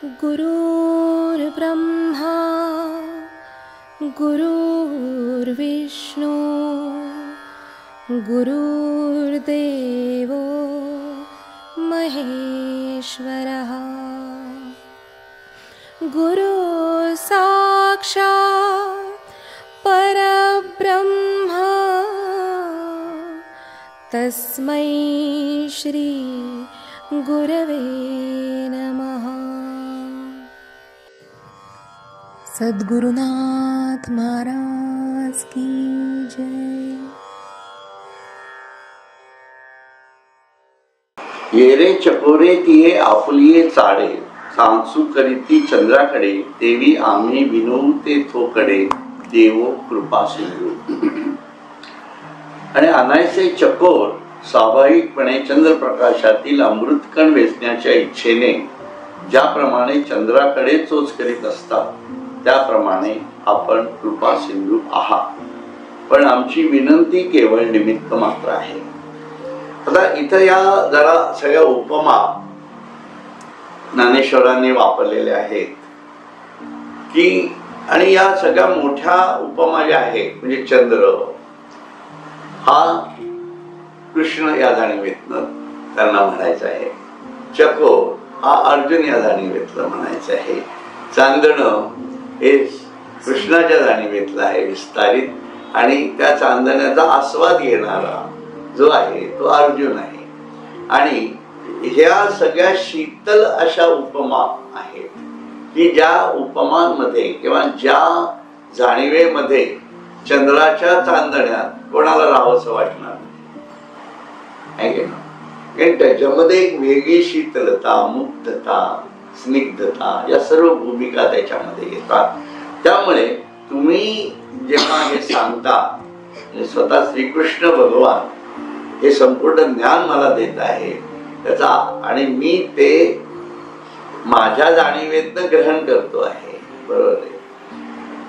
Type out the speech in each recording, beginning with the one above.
गुरुर्ब्रह्मा गुरुर्विष्णू गुरुर्देवो महेश्वरः गुरु साक्षात् परब्रह्म तस्मै श्री गुरवे नमः। सद्गुरुनाथ महाराज की जय। येरे चकोरे तिये आपुलिये चाडे, सांसू करीती चंद्राकडे, देवी आम्ही विनवू ते थोकडे, देवो कृपा सिंधू। आणि अनायसे चकोर स्वाभाविकपणे चंद्रप्रकाशातील अमृतकण वेचण्याच्या इच्छेने ज्याप्रमाणे चंद्राकडे चोच करीत असतात, त्याप्रमाणे आपण कृपा सिंधू आहात, पण आमची विनंती केवळ निमित्त मात्र आहे। आता इथं या जरा सगळ्या उपमा ज्ञानेश्वरांनी वापरलेल्या आहेत की, आणि या सगळ्या मोठ्या उपमा ज्या आहेत, म्हणजे चंद्र हा कृष्ण या जाणीवेतनं त्यांना म्हणायचं आहे, चकोर हा अर्जुन या जाणीवेतलं म्हणायचं आहे, चांदण हे कृष्णाच्या जाणीवेतलं आहे विस्तारित, आणि त्या चांदण्याचा आस्वाद घेणारा जो आहे तो अर्जुन आहे। आणि ह्या सगळ्या शीतल अशा उपमा आहेत की ज्या उपमांमध्ये किंवा ज्या जाणीवेमध्ये चंद्राच्या चांदण्यात कोणाला राहावंसं वाटणार नाही, कारण त्याच्यामध्ये एक वेगळी शीतलता, मुक्तता, स्निग्धता या सर्व भूमिका त्याच्यामध्ये येतात। त्यामुळे तुम्ही जेव्हा हे सांगता, स्वतः श्रीकृष्ण भगवान हे संपूर्ण ज्ञान मला देत आहे त्याचा, आणि मी ते माझ्या जाणीवेतनं ग्रहण करतो आहे, बरोबर आहे,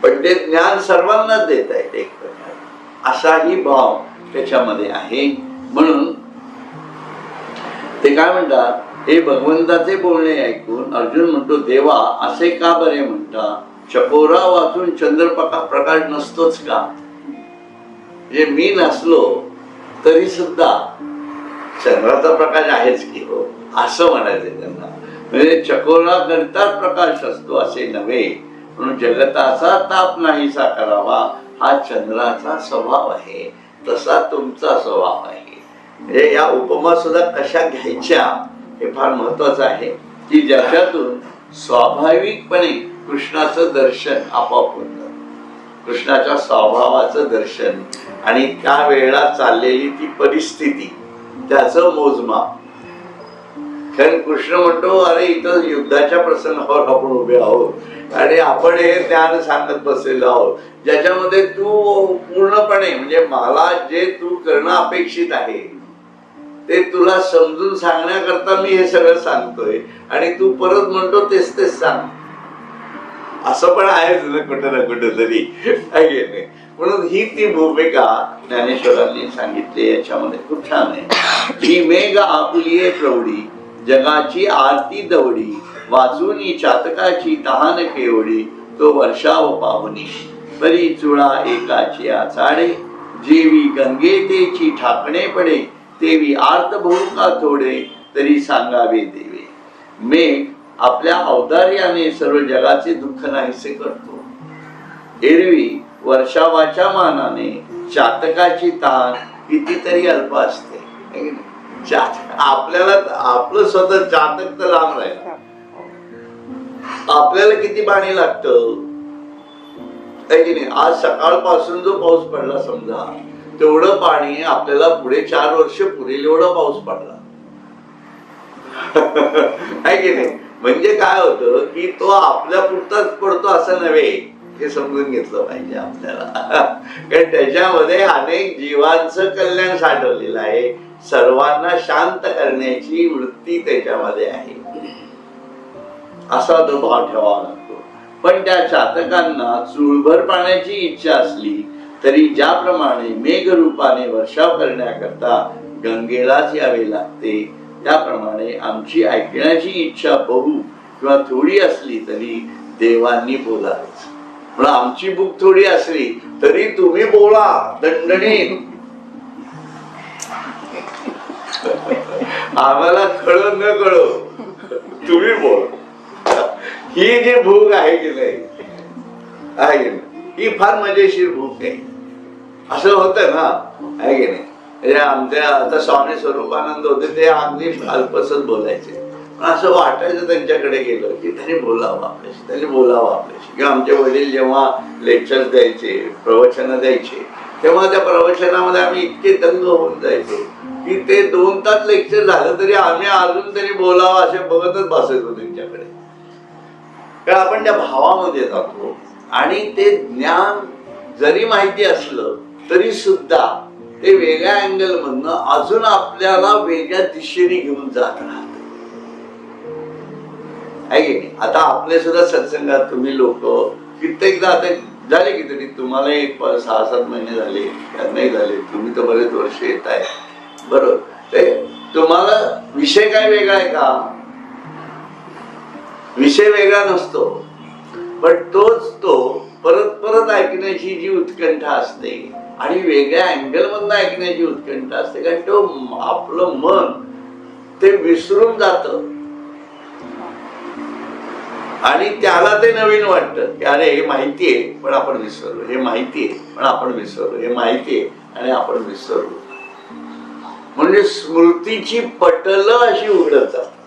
पण ते ज्ञान सर्वांनाच देत आहेत एक प्रकारे, असाही भाव त्याच्यामध्ये आहे। म्हणून ते काय म्हणतात, हे भगवंताचे बोलणे ऐकून अर्जुन म्हणतो, देवा असे का बरे म्हणता, चकोरा वाचून चंद्र प्रकाश नसतोच का? म्हणजे मी नसलो तरी सुद्धा चंद्राचा प्रकाश आहेच की हो, असं म्हणायचं त्यांना। म्हणजे चकोरा करताच प्रकाश असतो असे नव्हे, म्हणून जगताचा ताप नाहीसा करावा हा चंद्राचा स्वभाव आहे, तसा तुमचा स्वभाव आहे। म्हणजे या उपमा सुद्धा कशा घ्यायच्या हे फार महत्वाचं आहे की ज्याच्यातून स्वाभाविकपणे कृष्णाचं दर्शन आपोआप होतं, कृष्णाच्या स्वभावाचं दर्शन, आणि त्यावेळेला चाललेली ती परिस्थिती, त्याचं मोजमाप। कारण कृष्ण म्हणतो, अरे इथं युद्धाच्या प्रसंगावर आपण उभे आहोत आणि आपण हे ज्ञान सांगत बसलेलो आहोत, ज्याच्यामध्ये तू पूर्णपणे, म्हणजे मला जे तू करणं अपेक्षित आहे ते तुला समजून सांगण्याकरता मी हे सगळं सांगतोय, आणि तू परत म्हणतो तेच तेच सांग, असं पण आहेच ना कुठं ना कुठं तरी, म्हणून ही ती भूमिका ज्ञानेश्वरांनी सांगितली याच्यामध्ये खूप छान आहे। ही मेघ आपुलिये प्रौढी, जगाची आरती दवडी, वाचूनी चातकाची तहान केवडी, तो वर्षाव पाहुनी, बरी चुळा एकाची आचाडे, जेवी गंगे तेची ठाकणे पडे, तेवी आर्त बहु का थोडे, तरी सांगावे देवे। मेघ आपल्या औदार्याने सर्व जगाचे दुःख नाहीसे करतो, एरवी वर्षावाच्या मानाने चातकाची ताण कितीतरी अल्प असते। आपल्याला आपलं स्वतः चातक तर लांब राहील, आपल्याला किती पाणी लागतं की नाही। आज सकाळपासून जो पाऊस पडला समजा, तेवढं पाणी आपल्याला पुढे 4 वर्ष पुरेल एवढा पाऊस पडला आहे की नाही। म्हणजे काय होतं की तो आपल्या पुरताच पडतो असं नव्हे, हे समजून घेतलं पाहिजे आपल्याला, कारण त्याच्यामध्ये अनेक जीवांचं कल्याण साठवलेलं आहे, सर्वांना शांत करण्याची वृत्ती त्याच्यामध्ये आहे, असा तो भाव ठेवावा लागतो। पण त्या चातकांना चुळभर पाण्याची इच्छा असली तरी ज्याप्रमाणे मेघ रूपाने वर्षाव करण्याकरता गंगेलाच यावे लागते, त्याप्रमाणे आमची ऐकण्याची इच्छा बहु किंवा थोडी असली तरी देवांनी बोलावेच. म्हणून आमची भूक थोडी असली तरी तुम्ही बोला दणदणीत. आम्हाला कळो न कळो तुम्ही बोल. ही जी भूक आहे की नाही आहे की नाही, ही फार मजेशीर भूक आहे. असं होतं ना, आहे की नाही. आमच्या आता स्वामी स्वरूपानंद होते, ते अगदी अल्पसच बोलायचे. असं वाटायचं त्यांच्याकडे गेलं की त्यांनी बोलावं आपल्याशी, त्यांनी बोलावं आपल्याशी. किंवा आमचे वडील जेव्हा लेक्चर द्यायचे, प्रवचन द्यायचे, तेव्हा त्या प्रवचनामध्ये आम्ही इतके दंग होऊन जायचो की ते 2 तास लेक्चर झालं तरी आम्ही अजून तरी बोलावं असे बघतच बसायचो त्यांच्याकडे. कारण आपण त्या भावामध्ये जातो आणि ते ज्ञान जरी माहिती असलं तरी सुद्धा ते वेगळ्या अँगल मधनं अजून आपल्याला वेगळ्या दिशेने घेऊन जात राहत. आहे की नाही. आता आपले सुद्धा सत्संगात तुम्ही लोक कित्येकदा आता झाले की तरी तुम्हाला 6-7 महिने झाले, नाही झाले, तुम्ही तर बरेच वर्ष येत आहे, बरोबर. ते तुम्हाला विषय काय वेगळा आहे का? विषय वेगळा नसतो, पण तोच तो परत परत ऐकण्याची जी उत्कंठा असते आणि वेगळ्या अँगल मधनं ऐकण्याची उत्कंठा असते. कारण तो आपलं मन ते विसरून जात आणि त्याला ते नवीन वाटतं की अरे हे माहितीये पण आपण विसरलो, हे माहितीये पण आपण विसरलो, हे माहितीये आणि आपण विसरलो. म्हणजे स्मृतीची पटलं अशी उघडत जातात.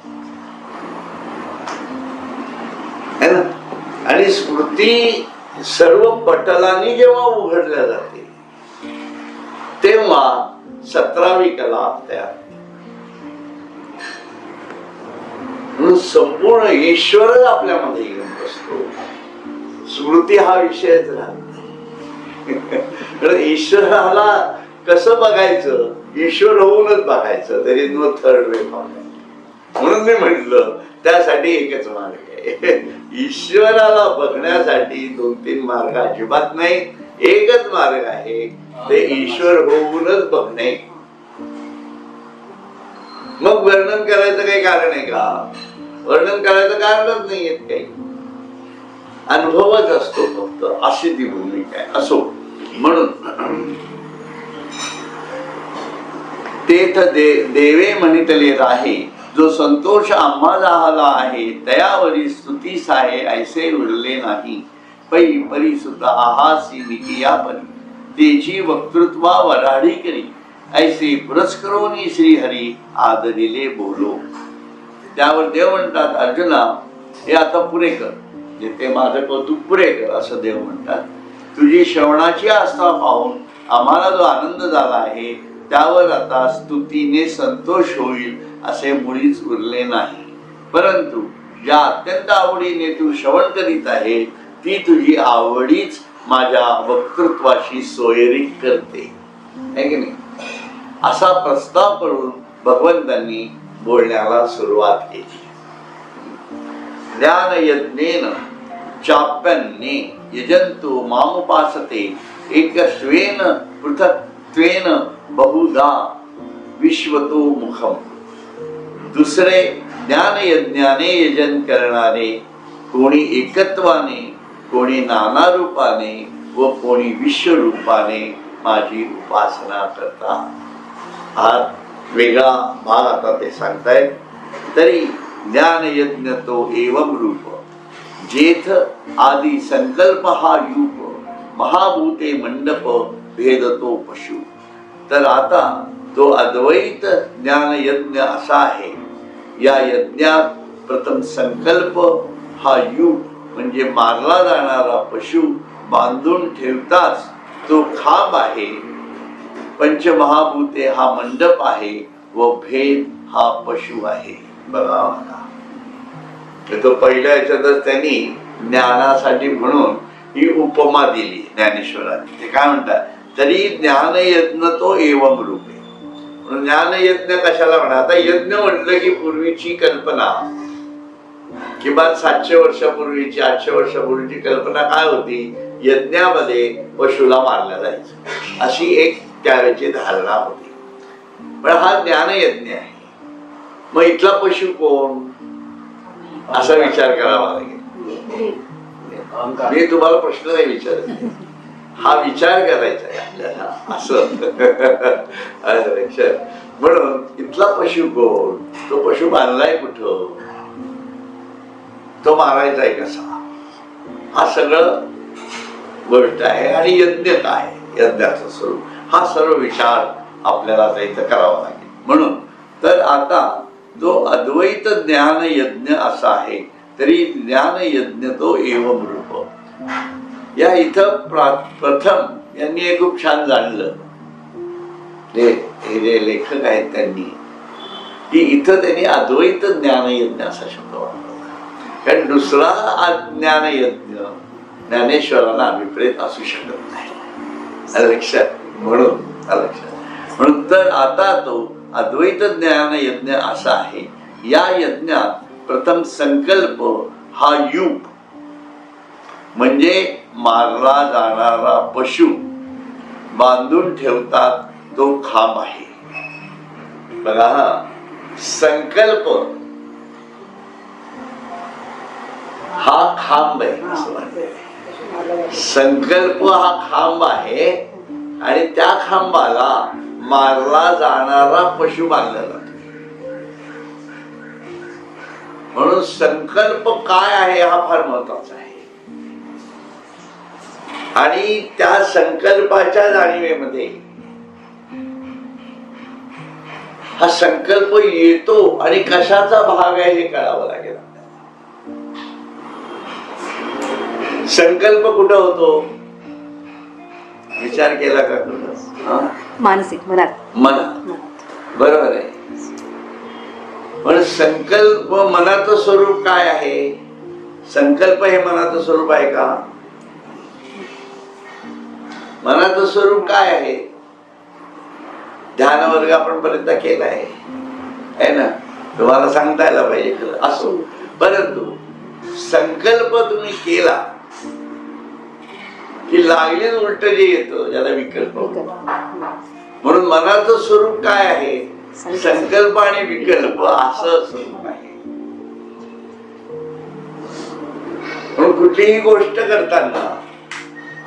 आणि स्मृती सर्व पटलांनी जेव्हा उघडल्या जाते तेव्हा 17वी कला तयार. म्हणून संपूर्ण ईश्वरच आपल्यामध्ये येऊन बसतो. स्मृती हा विषयच राहत. ईश्वराला कसं बघायचं? ईश्वर होऊनच बघायचं. तरी नो थर्ड वे फॉर्म. म्हणून मी म्हटलं त्यासाठी एकच मार्ग आहे. ईश्वराला बघण्यासाठी 2-3 मार्ग अजिबात नाही. एकच मार्ग आहे, ते ईश्वर होऊनच बघणे. मग वर्णन करायचं काही कारण आहे का? वर्णन करायचं कारणच नाहीये काही. अनुभवच असतो फक्त, अशी ती भूमिका आहे. असो म्हणून तेथ देवे म्हणितले राहे, जो संतोष आम्हा झाला आहे, तयावरी स्तुती साहे ऐसे उरले नाही. पै परी सुद्धा आहासी निकिया परी, तेची वक्तृत्वा वराडी करी, ऐसे पुरस्करोनी श्रीहरी आदरिले बोलो. त्यावर देव म्हणतात, अर्जुना हे आता पुरे कर, ते माझं कौतुक पुरे कर असं देव म्हणतात. तुझी श्रवणाची आस्था पाहून आम्हाला जो आनंद झाला आहे त्यावर आता स्तुतीने संतोष होईल असे मुळीच उरले नाही. परंतु ज्या अत्यंत आवडीने तू श्रवण करीत आहे ती तुझी आवडीच माझ्या वक्तृत्वाशी सोयरीक करते, है की नाही. असा प्रस्ताव करून भगवंतांनी बोलण्याला सुरुवात केली. ज्ञान यज्ञेन चाप्यन्ने यजंतो मामुपासते, एकस्वेन पृथक्त्वेन बहुधा विश्वतो मुखम. दुसरे ज्ञान यज्ञाने यजन करणारे, कोणी एकत्वाने, कोणी नाना रूपाने व कोणी विश्व रूपाने माझी उपासना करतात. हा वेगळा भाग आता ते सांगतायत. तरी ज्ञान यज्ञ तो एवं रूप, जेथ आदि संकल्प हा यूप, महाभूते मंडप भेद तो पशु. तर आता तो अद्वैत ज्ञान यज्ञ असा आहे. या यज्ञात प्रथम संकल्प हा यूप म्हणजे मारला जाणारा पशु बांधून ठेवताच तो खांब आहे. पंचमहाभूते हा मंडप आहे व भेद हा पशु आहे. बघा तो पहिल्या याच्यातच त्यांनी ज्ञानासाठी म्हणून ही उपमा दिली ज्ञानेश्वरांनी. ते काय म्हणतात, तरी ज्ञान यज्ञ तो एवं रूप आहे. म्हणून ज्ञान यज्ञ कशाला म्हणा. आता यज्ञ म्हटलं की पूर्वीची कल्पना किंवा 700 वर्षापूर्वीची 800 वर्षापूर्वीची कल्पना काय होती, यज्ञामध्ये पशुला मारलं जायचं अशी एक त्यावेळेची धारणा होती. पण हा ज्ञान यज्ञ आहे. मग इथला पशु कोण? असा विचार करावा लागेल. मी तुम्हाला प्रश्न नाही विचारत, हा विचार करायचा आहे आपल्याला असं. म्हणून इथला पशु कोण, तो पशु बांधलाय कुठं, तो मारायचा आहे कसा, हा सगळं गोष्ट आहे. आणि यज्ञ काय, यज्ञाचं स्वरूप, हा सर्व विचार आपल्याला आता इथं करावा लागेल. म्हणून तर आता जो अद्वैत ज्ञान यज्ञ असा आहे, तरी ज्ञान यज्ञ तो एवम रूप. या इथं प्रथम यांनी हे खूप छान जाणलं, हे जे लेखक आहेत त्यांनी, की इथं त्यांनी अद्वैत ज्ञान यज्ञ असा शब्द वापरला. कारण दुसरा अज्ञान यज्ञ ज्ञानेश्वराला अभिप्रेत असू शकत नाही. लक्षात, म्हणून तर आता तो अद्वैत ज्ञान यज्ञ असा आहे. या यज्ञात प्रथम संकल्प हा युप, म्हणजे मारला जाणारा पशु बांधून ठेवतात तो खांब आहे. बघा, संकल्प हा खांब आहे असं म्हणते. संकल्प हा खांब आहे आणि त्या खांबाला मारला जाणारा पशु बांधला जातो. म्हणून संकल्प काय आहे हा फार महत्वाचा आहे. आणि त्या संकल्पाच्या जाणीवेमध्ये हा संकल्प येतो आणि कशाचा भाग आहे हे कळावं लागेल आपल्याला. संकल्प कुठं होतो, विचार केला का कुठं? मानसिक, मनात. बरोबर आहे. पण संकल्प मनाचं स्वरूप काय आहे? संकल्प हे मनाचं स्वरूप आहे का? मनाचं स्वरूप काय आहे? ध्यान वर्ग आपण पर्यंत केला आहे ना, तुम्हाला सांगता यायला पाहिजे खरं असो. परंतु संकल्प तुम्ही केला की लागले उलट जे येतं ज्याला विकल्प. म्हणून मनाचं स्वरूप काय आहे? संकल्प आणि विकल्प असं स्वरूप आहे. म्हणून कुठलीही गोष्ट करताना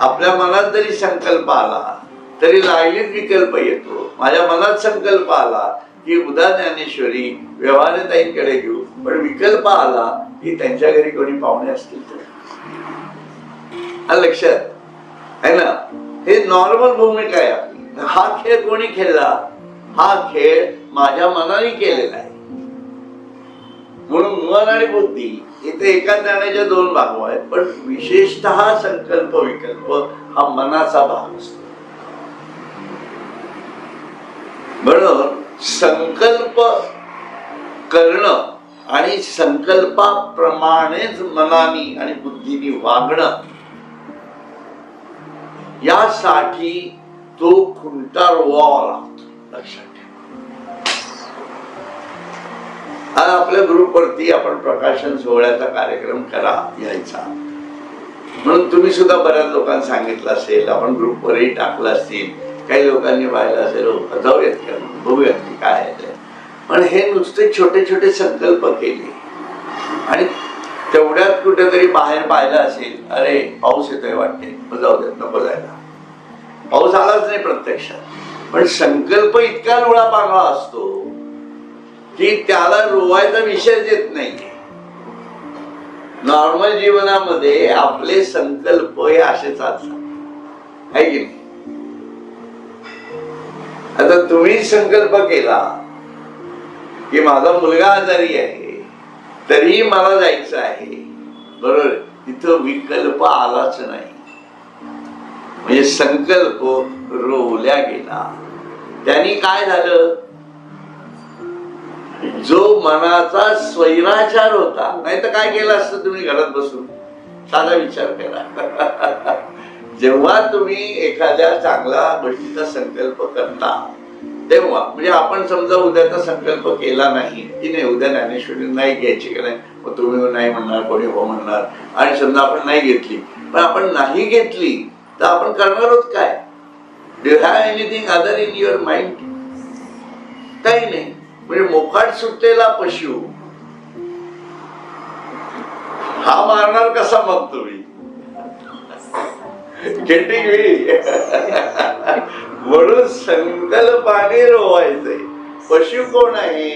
आपल्या मनात जरी संकल्प आला तरी लागलीच विकल्प येतो. माझ्या मनात संकल्प आला की उद्या ज्ञानेश्वरी व्यवहारताईंकडे घेऊ, पण विकल्प आला की त्यांच्या घरी कोणी पाहुणे असतील तर. लक्षात आहे ना, हे नॉर्मल भूमिका आहे आपली. हा खेळ कोणी खेळला? हा खेळ माझ्या मनाने केलेला आहे. म्हणून मन आणि बुद्धी इथे एका ज्ञानाच्या दोन भाग आहेत, पण विशेषतः संकल्प विकल्प हा मनाचा भाग असतो. म्हणून संकल्प करणं आणि संकल्पाप्रमाणेच मनानी आणि बुद्धीनी वागणं, यासाठी तो खुंटा रोवावा लागतो. लक्षात ठेवा. आज आपल्या ग्रुपवरती आपण प्रकाशन सोहळ्याचा कार्यक्रम करा यायचा, म्हणून तुम्ही सुद्धा बऱ्याच लोकांना सांगितलं असेल, आपण ग्रुपवरही टाकलं असतील, काही लोकांनी पाहिलं असेल, जाऊयात का बघूयात की काय आहे ते. पण हे नुसते छोटे छोटे संकल्प केले आणि तेवढ्यात कुठेतरी बाहेर पाहिलं असेल, अरे पाऊस येतोय वाटते, जाऊ देत, नको जायला. पाऊस आलाच नाही प्रत्यक्षात, पण संकल्प इतका लोळा पांगळा असतो की त्याला रोवायचा विषयच येत नाही. नॉर्मल जीवनामध्ये आपले संकल्प हे असे चालतात, आहे की नाही? आता तुम्ही संकल्प केला की माझा मुलगा आजारी आहे, तरी मला जायचं आहे, बरोबर, तिथं विकल्प आलाच नाही. म्हणजे संकल्प रोवल्या गेला. त्यांनी काय झालं? जो मनाचा स्वैराचार होता, नाही तर काय केलं असतं तुम्ही घरात बसून? साधा विचार करा. जेव्हा तुम्ही एखाद्या चांगल्या गोष्टीचा संकल्प करता तेव्हा, म्हणजे आपण समजा उद्याचा संकल्प केला नाही की नाही, उद्या ज्ञानेश्वरी नाही घ्यायची की नाही, मग तुम्ही नाही म्हणणार, कोणी हो म्हणणार, आणि समजा आपण नाही घेतली, पण आपण नाही घेतली तर आपण करणार आहोत काय? Do you have anything other in your mind? काही नाही. म्हणजे मोकाट सुटलेला पशु हा मारणार कसा मग तुम्ही? गेटिंग मी म्हणून संकल्पाने रोवायचंय. पशु कोण आहे?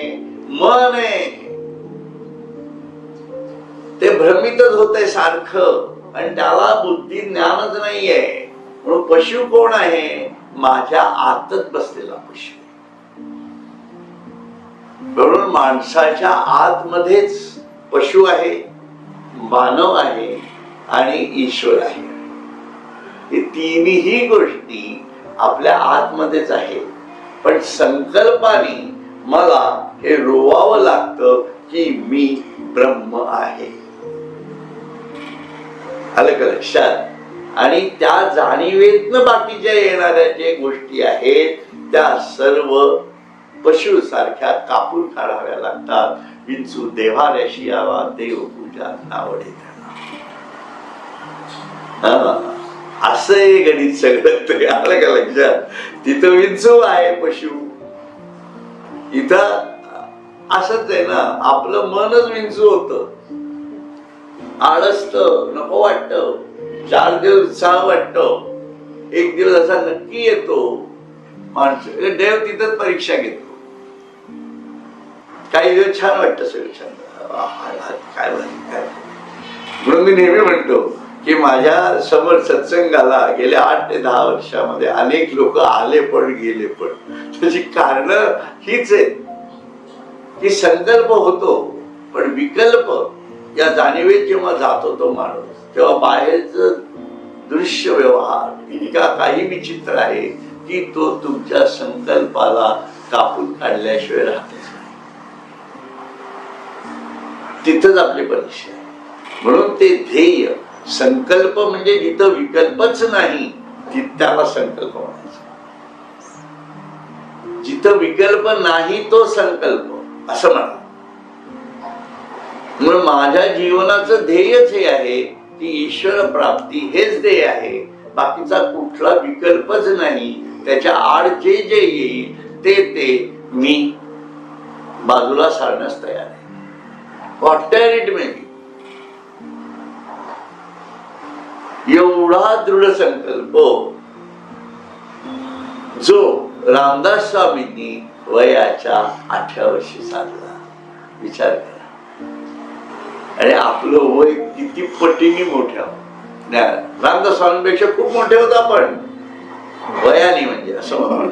मन आहे. ते भ्रमितच होतंय सारखं आणि त्याला बुद्धी ज्ञानच नाहीये. म्हणून पशु कोण आहे? माझ्या आतच बसलेला पशु. म्हणून माणसाच्या आतमध्येच पशु आहे, मानव आहे आणि ईश्वर आहे. हे तिन्ही गोष्टी आपल्या आतमध्येच आहेत. पण संकल्पाने मला हे रोवावं लागतं की मी ब्रह्म आहे. आलं का लक्षात? आणि त्या जाणीवेतनं बाकीच्या येणाऱ्या जे गोष्टी आहेत त्या सर्व पशु सारख्या कापून काढाव्या लागतात. विंचू देव्हाऱ्याशी यावा, देव पूजा नावडे त्यांना. असं हे गणित सगळं. आलं का लक्षात? तिथं विंचू आहे पशु, इथं असंच आहे ना. आपलं मनच विंचू होत. आळसत, नको वाटत, 4 दिवस उत्साह वाटतो, 1 दिवस असा नक्की येतो. माणसं देव तिथंच परीक्षा घेतो. काही दिवस छान वाटतं, सगळं छान, काय म्हणून मी नेहमी म्हणतो की माझ्या समोर सत्संगाला गेल्या 8 ते 10 वर्षामध्ये अनेक लोक आले पण गेले पण. त्याची कारण हीच आहे की संकल्प होतो पण विकल्प या जाणीवेत जेव्हा जात होतो माणूस तेव्हा बाहेरच दृश्य व्यवहार इतका काही विचित्र आहे की तो तुमच्या संकल्पाला कापून काढल्याशिवाय राहत. तिथंच आपली परीक्षा आहे. म्हणून ते ध्येय संकल्प म्हणजे जिथं विकल्पच नाही त्याला संकल्प म्हणायचं. जिथं विकल्प नाही तो संकल्प असं म्हणा. म्हणून माझ्या जीवनाचं ध्येयच हे आहे की ईश्वर प्राप्ती हेच ध्येय आहे. बाकीचा कुठला विकल्पच नाही. त्याच्या आड जे जे येईल ते मी बाजूला सारण्यास तयार आहे. Whatever it may be. एवढा दृढ संकल्प जो रामदास स्वामींनी वयाच्या 8व्या वर्षी साधला. विचार करा. आणि आपलं वय किती पटीने मोठ्या. रामदास स्वामींपेक्षा खूप मोठे होता पण वयाने, म्हणजे असं म्हणून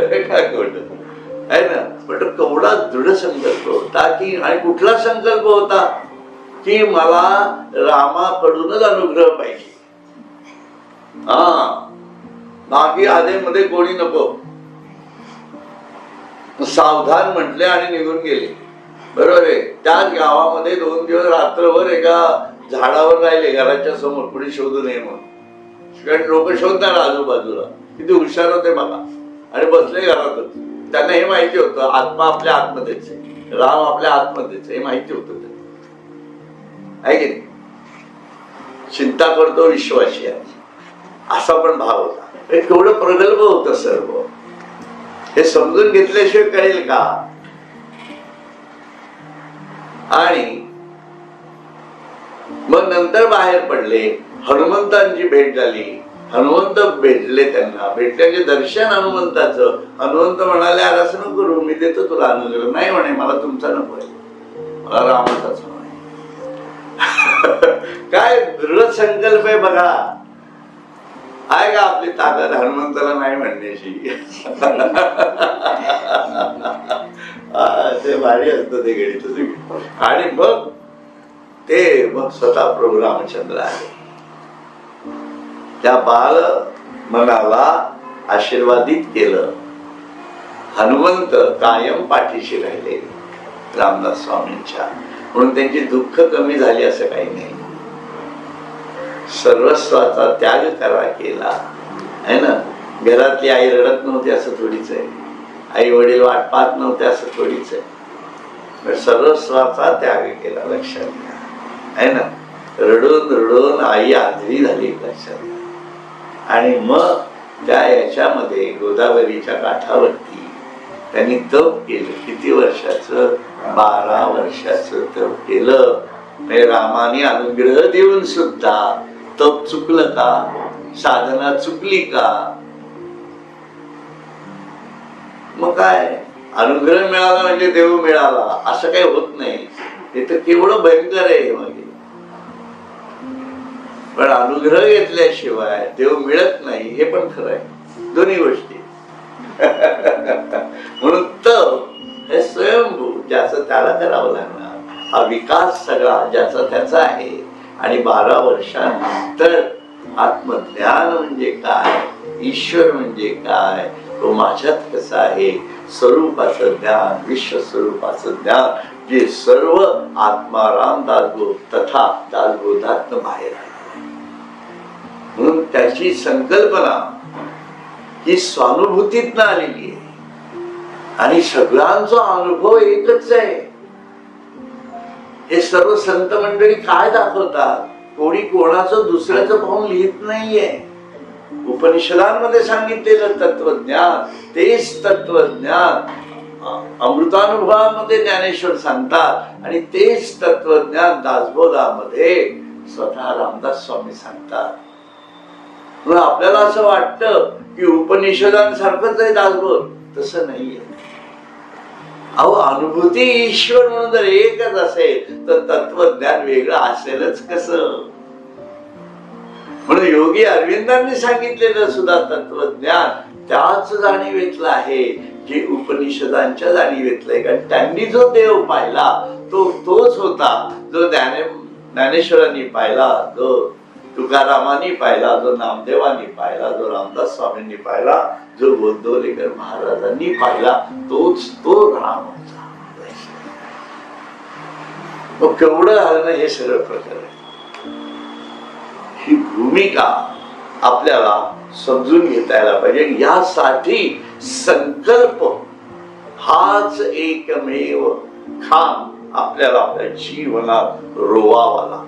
काय खोट आहे ना. पण केवढा दृढ संकल्प होता की, आणि कुठला संकल्प होता की मला रामाकडूनच अनुग्रह पाहिजे. बाकी आधीमध्ये कोणी नको. सावधान म्हटले आणि निघून गेले. बरोबर आहे. त्याच गावामध्ये 2 दिवस रात्रभर एका झाडावर राहिले घराच्या समोर, कुणी शोधू नये म्हणून. लोक शोधणार आजूबाजूला. किती हुशार होते बघा. आणि बसले घरातच. त्यांना हे माहिती होतं आत्मा आपल्या आतमध्येच आहे, राम आपल्या आतमध्येच, हे माहिती होतं त्यांना. आहे की नाही? चिंता करतो विश्वाशी आहे असा पण भाव होता. हे केवढं प्रगल्भ होतं सर्व. हे समजून घेतल्याशिवाय कळेल का? आणि मग नंतर बाहेर पडले. हनुमंतांची भेट झाली. हनुमंत भेटले. त्यांना भेटल्याचे दर्शन हनुमंताचं. हनुमंत म्हणाले अरे असं नको करू, मी देतो तुला अनुग्रह. नाही म्हणे मला तुमचा नको आहे, मला रामाचाच म्हणे. काय दृढ संकल्प आहे बघा. आहे का आपली ताकद हनुमंताला नाही म्हणण्याची? ते भारी असतं ते गणित. आणि मग ते स्वतः प्रभू रामचंद्र आहे. त्या बाल मनाला आशीर्वादित केलं. हनुमंत कायम पाठीशी राहिले रामदास स्वामींच्या. म्हणून त्यांची दुःख कमी झाली असं काही नाही. सर्वस्वाचा त्याग केला आहे ना. घरातली आई रडत नव्हती असं थोडीच आहे. आई वडील वाट पाहत नव्हते असं थोडीच आहे. सर्वस्वाचा त्याग केला. लक्षात घ्या आहे ना. रडून रडून आई आंधळी झाली. लक्षात घ्या. आणि मग त्या याच्यामध्ये गोदावरीच्या काठावरती त्यांनी तप केलं. किती वर्षाचं? 12 वर्षाचं तप केलं. म्हणजे रामाने अनुग्रह देऊन सुद्धा तप चुकलं का? साधना चुकली का? मग काय, अनुग्रह मिळाला म्हणजे देव मिळाला असं काही होत नाही. हे तर केवढं भयंकर आहे. मग पण अनुग्रह घेतल्याशिवाय देव मिळत नाही हे पण खरं आहे. दोन्ही गोष्टी. म्हणून तप हे स्वयंभू, ज्याचं त्याला करावं लागणार. हा विकास सगळा ज्याचा त्याचा आहे. आणि 12 वर्षांनंतर आत्मज्ञान म्हणजे काय, ईश्वर म्हणजे काय, तो माझ्यात कसा आहे, स्वरूपाचं ज्ञान, विश्वस्वरूपाचं ज्ञान, जे सर्व आत्माराम दासबोध तथा दासबोधातनं बाहेर आहे. म्हणून त्याची संकल्पना ही स्वानुभूतीतनं आलेली आहे. आणि सगळ्यांचा अनुभव एकच आहे. हे सर्व संत मंडळी काय दाखवतात? कोणी कोणाचं दुसऱ्याचं पाहून लिहित नाहीये. उपनिषदांमध्ये सांगितलेलं तत्वज्ञान तेच तत्वज्ञान अमृतानुभवामध्ये ज्ञानेश्वर सांगतात. आणि तेच तत्वज्ञान दासबोधामध्ये स्वतः रामदास स्वामी सांगतात. म्हणून आपल्याला असं वाटतं की उपनिषदांसारखंच आहे दासबोध. तसं नाहीये. अहो, अनुभूती ईश्वर म्हणून जर एकच असेल तर तत्वज्ञान वेगळं असेलच कसं? म्हणून योगी अरविंदांनी सांगितलेलं सुद्धा तत्वज्ञान त्याच जाणीवेतलं आहे जे उपनिषदांच्या जाणीवेतलं आहे. कारण त्यांनी जो देव पाहिला तो तोच होता जो ज्ञानेश्वरांनी पाहिला, जो तुकारामांनी पाहिला, जो नामदेवांनी पाहिला, जो रामदास स्वामींनी पाहिला, जो गोंदवलेकर महाराजांनी पाहिला, तोच तो राम होता. मग केवढं झालं ना हे सगळं प्रकार. ही भूमिका आपल्याला समजून घेता यायला पाहिजे. यासाठी संकल्प हाच एकमेव खांब आपल्याला आपल्या जीवनात रोवावा लागतो.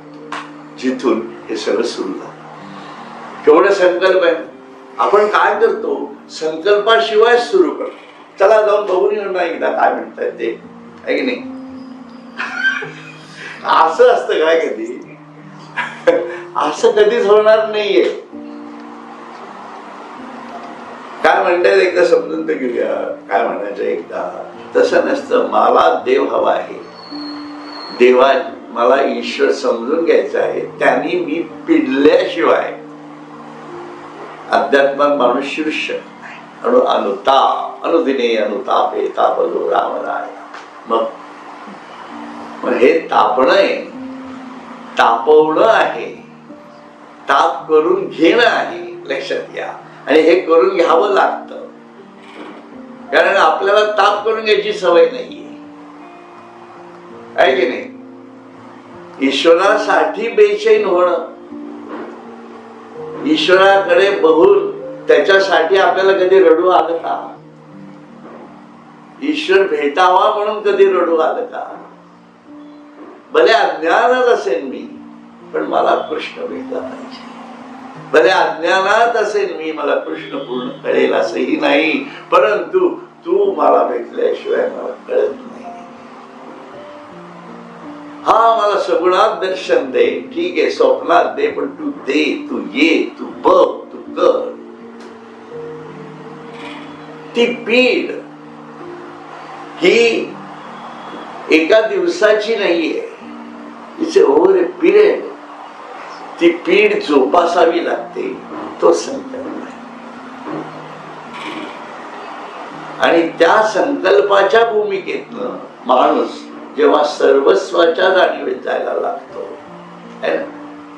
जिथून हे सगळं सुरू झालं. केवढे संकल्प आहे. आपण काय करतो? संकल्पाशिवाय सुरू करतो. चला जाऊन बघून येऊन ना एकदा काय म्हणताय ते, आहे की नाही? असं असतं काय कधी? असं कधीच होणार नाहीये. काय म्हणतायत एकदा समजून तर घेऊया. काय म्हणायचं एकदा? तसं नसतं. मला देव हवा आहे, देवा मला ईश्वर समजून घ्यायचा आहे. त्यांनी मी पिडल्याशिवाय अध्यात्मात माणूस शिरू शकत नाही. अनुताप अनुदिने अनुतापे तापलो रामराय. मग हे तापणं आहे, तापवणं आहे, ताप करून घेणं आहे. लक्षात घ्या. आणि हे करून घ्यावं लागतं. कारण आपल्याला ताप करून घ्यायची सवय नाहीये, आहे की नाही? ईश्वरासाठी बेचैन होणं, ईश्वराकडे बघून त्याच्यासाठी आपल्याला कधी रडू आलं का? ईश्वर भेटावा म्हणून कधी रडू आलं का? भले अज्ञानात असेल मी, पण मला कृष्ण भेटला पाहिजे. भले अज्ञानात असेल मी, मला कृष्ण पूर्ण कळेल असंही नाही, परंतु तू मला भेटल्याशिवाय मला कळत नाही. हा, मला सगुणात दर्शन दे, ठीक आहे, स्वप्नात दे, पण तू दे, तू ये, तू बघ, तू कर. ती पीड ही एका दिवसाची नाहीये. It's over A period. ती पीड जोपासावी लागते. तो संकल्प आहे. आणि त्या संकल्पाच्या भूमिकेतनं माणूस जेव्हा सर्वस्वाच्या जाणीवेत जायला लागतो,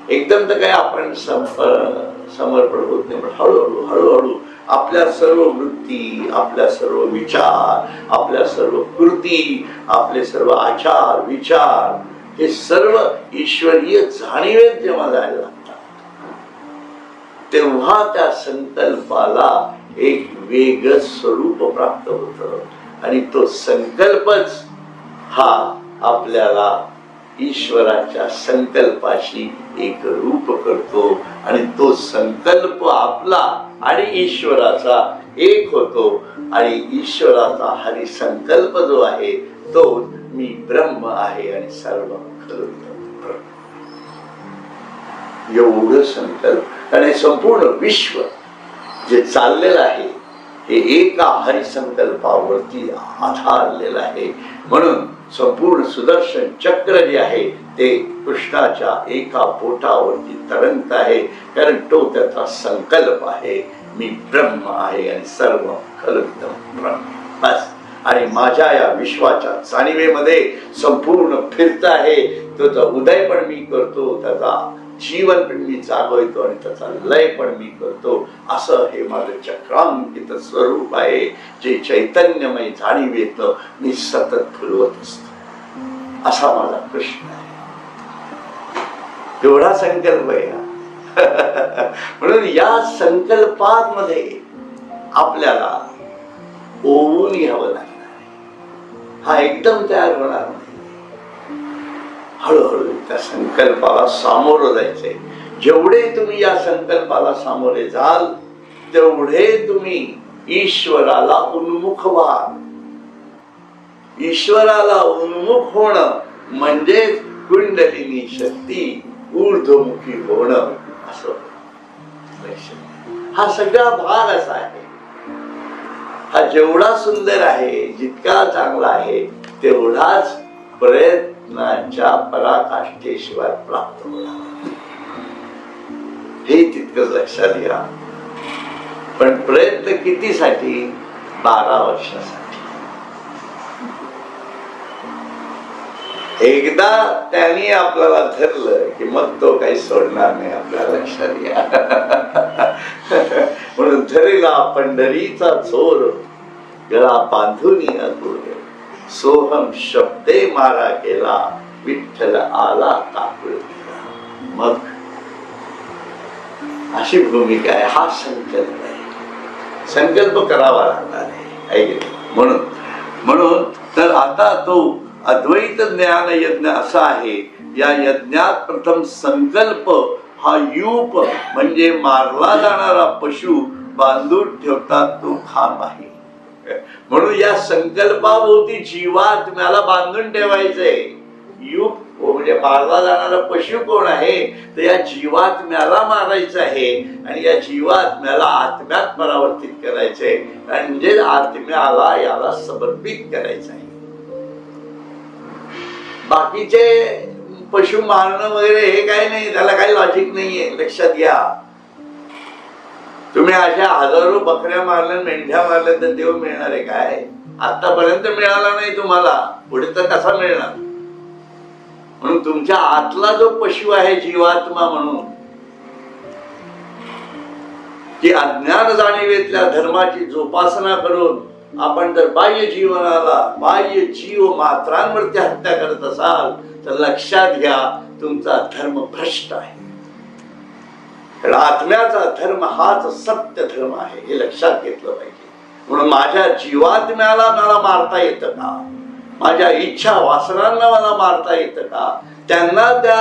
एकदम तर काय आपण समर्पण होत नाही, पण हळूहळू हळूहळू आपल्या सर्व वृत्ती, आपल्या सर्व विचार, आपल्या सर्व कृती, आपले सर्व आचार विचार हे सर्व ईश्वरीय जाणीवेत जेव्हा जायला लागतात, तेव्हा त्या संकल्पाला एक वेगळं स्वरूप प्राप्त होतं. आणि तो संकल्पच हा आपल्याला ईश्वराच्या संकल्पाशी एक रूप करतो. आणि तो संकल्प आपला आणि ईश्वराचा एक होतो आणि ईश्वराचा हरिसंकल्प जो आहे तो मी ब्रह्म आहे आणि सर्व एवढं संकल्प आणि संपूर्ण विश्व जे चाललेलं आहे हे एका हरिसंकल्पावरती आधारलेलं आहे. म्हणून संपूर्ण सुदर्शन चक्र जे आहे ते कृष्णाच्या एका बोटावरती तरंगत आहे, कारण तो त्याचा संकल्प आहे मी ब्रह्म आहे आणि सर्व खलुदं ब्रह्म. बस. आणि माझ्या या विश्वाच्या जाणीवेमध्ये संपूर्ण फिरत आहे. त्याचा उदय पण मी करतो, त्याचा जीवन पण मी जागवतो आणि त्याचा लय पण मी करतो. असं हे माझं चक्रांकित स्वरूप आहे जे चैतन्यमय जाणीवेत मी सतत फुलवत असतो. असा माझा कृष्ण आहे. एवढा संकल्प आहे. म्हणून या संकल्पामध्ये आपल्याला ओवून घ्यावं लागणार. हा एकदम तयार होणार नाही. हळूहळू त्या संकल्पाला सामोरं जायचंय. जेवढे तुम्ही या संकल्पाला सामोरे जाल तेवढे तुम्ही ईश्वराला उन्मुख व्हाल. ईश्वराला उन्मुख होणं म्हणजे कुंडलिनी शक्ती ऊर्ध्वमुखी होणं असं. हा सगळा भाग असा आहे. हा जेवढा सुंदर आहे, जितका चांगला आहे, तेवढाच प्रयत्नाच्या पराकाष्ठेशिवाय प्राप्त होणार. हे तितकंच लक्षात घ्या. पण प्रयत्न कितीसाठी? 12 वर्षासाठी. एकदा त्यांनी आपल्याला धरलं की मग तो काही सोडणार नाही. आपल्या लक्षात घ्या. म्हणून धरला पंढरीचा चोर गळा बांधून अतुर सोहम शब्दे मारा केला विठ्ठल आला काकुळ. मग अशी भूमिका आहे. हा संकल्प आहे. संकल्प करावा लागणार आहे. म्हणून तर आता तो अद्वैत ज्ञान यज्ञ असा आहे. या यज्ञात प्रथम संकल्प हा यूप म्हणजे मारला जाणारा पशु बांधून ठेवतात तो खांब आहे. म्हणून या संकल्पाभोवती जीवात्म्याला बांधून ठेवायचंय. यूप म्हणजे मारला जाणारा पशु कोण आहे? तर या जीवात्म्याला मारायचं आहे आणि या जीवात्म्याला आत्म्यात परावर्तित करायचंय. म्हणजे आत्म्याला याला समर्पित करायचं आहे. बाकीचे पशु मारणं वगैरे हे काही नाही, त्याला काही लॉजिक नाहीये. लक्षात घ्या. तुम्ही अशा हजारो बकऱ्या मारल्या, मेंढ्या मारल्या तर देव मिळणार आहे काय? आतापर्यंत मिळाला नाही तुम्हाला, पुढे तर कसा मिळणार? म्हणून तुमच्या आतला जो पशु आहे जीवात्मा म्हणून, की अज्ञान जाणीवेतल्या धर्माची जोपासना करून आपण जर बाह्य जीवनाला, बाह्य जीव मात्रांवरती हत्या करत असाल तर लक्षात घ्या तुमचा धर्म भ्रष्ट आहे. आत्म्याचा धर्म हाच सत्य धर्म आहे, हे लक्षात घेतलं पाहिजे. म्हणून माझ्या जीवात्म्याला मला मारता येतं का? माझ्या इच्छा वासनांना मला मारता येतं का? त्यांना त्या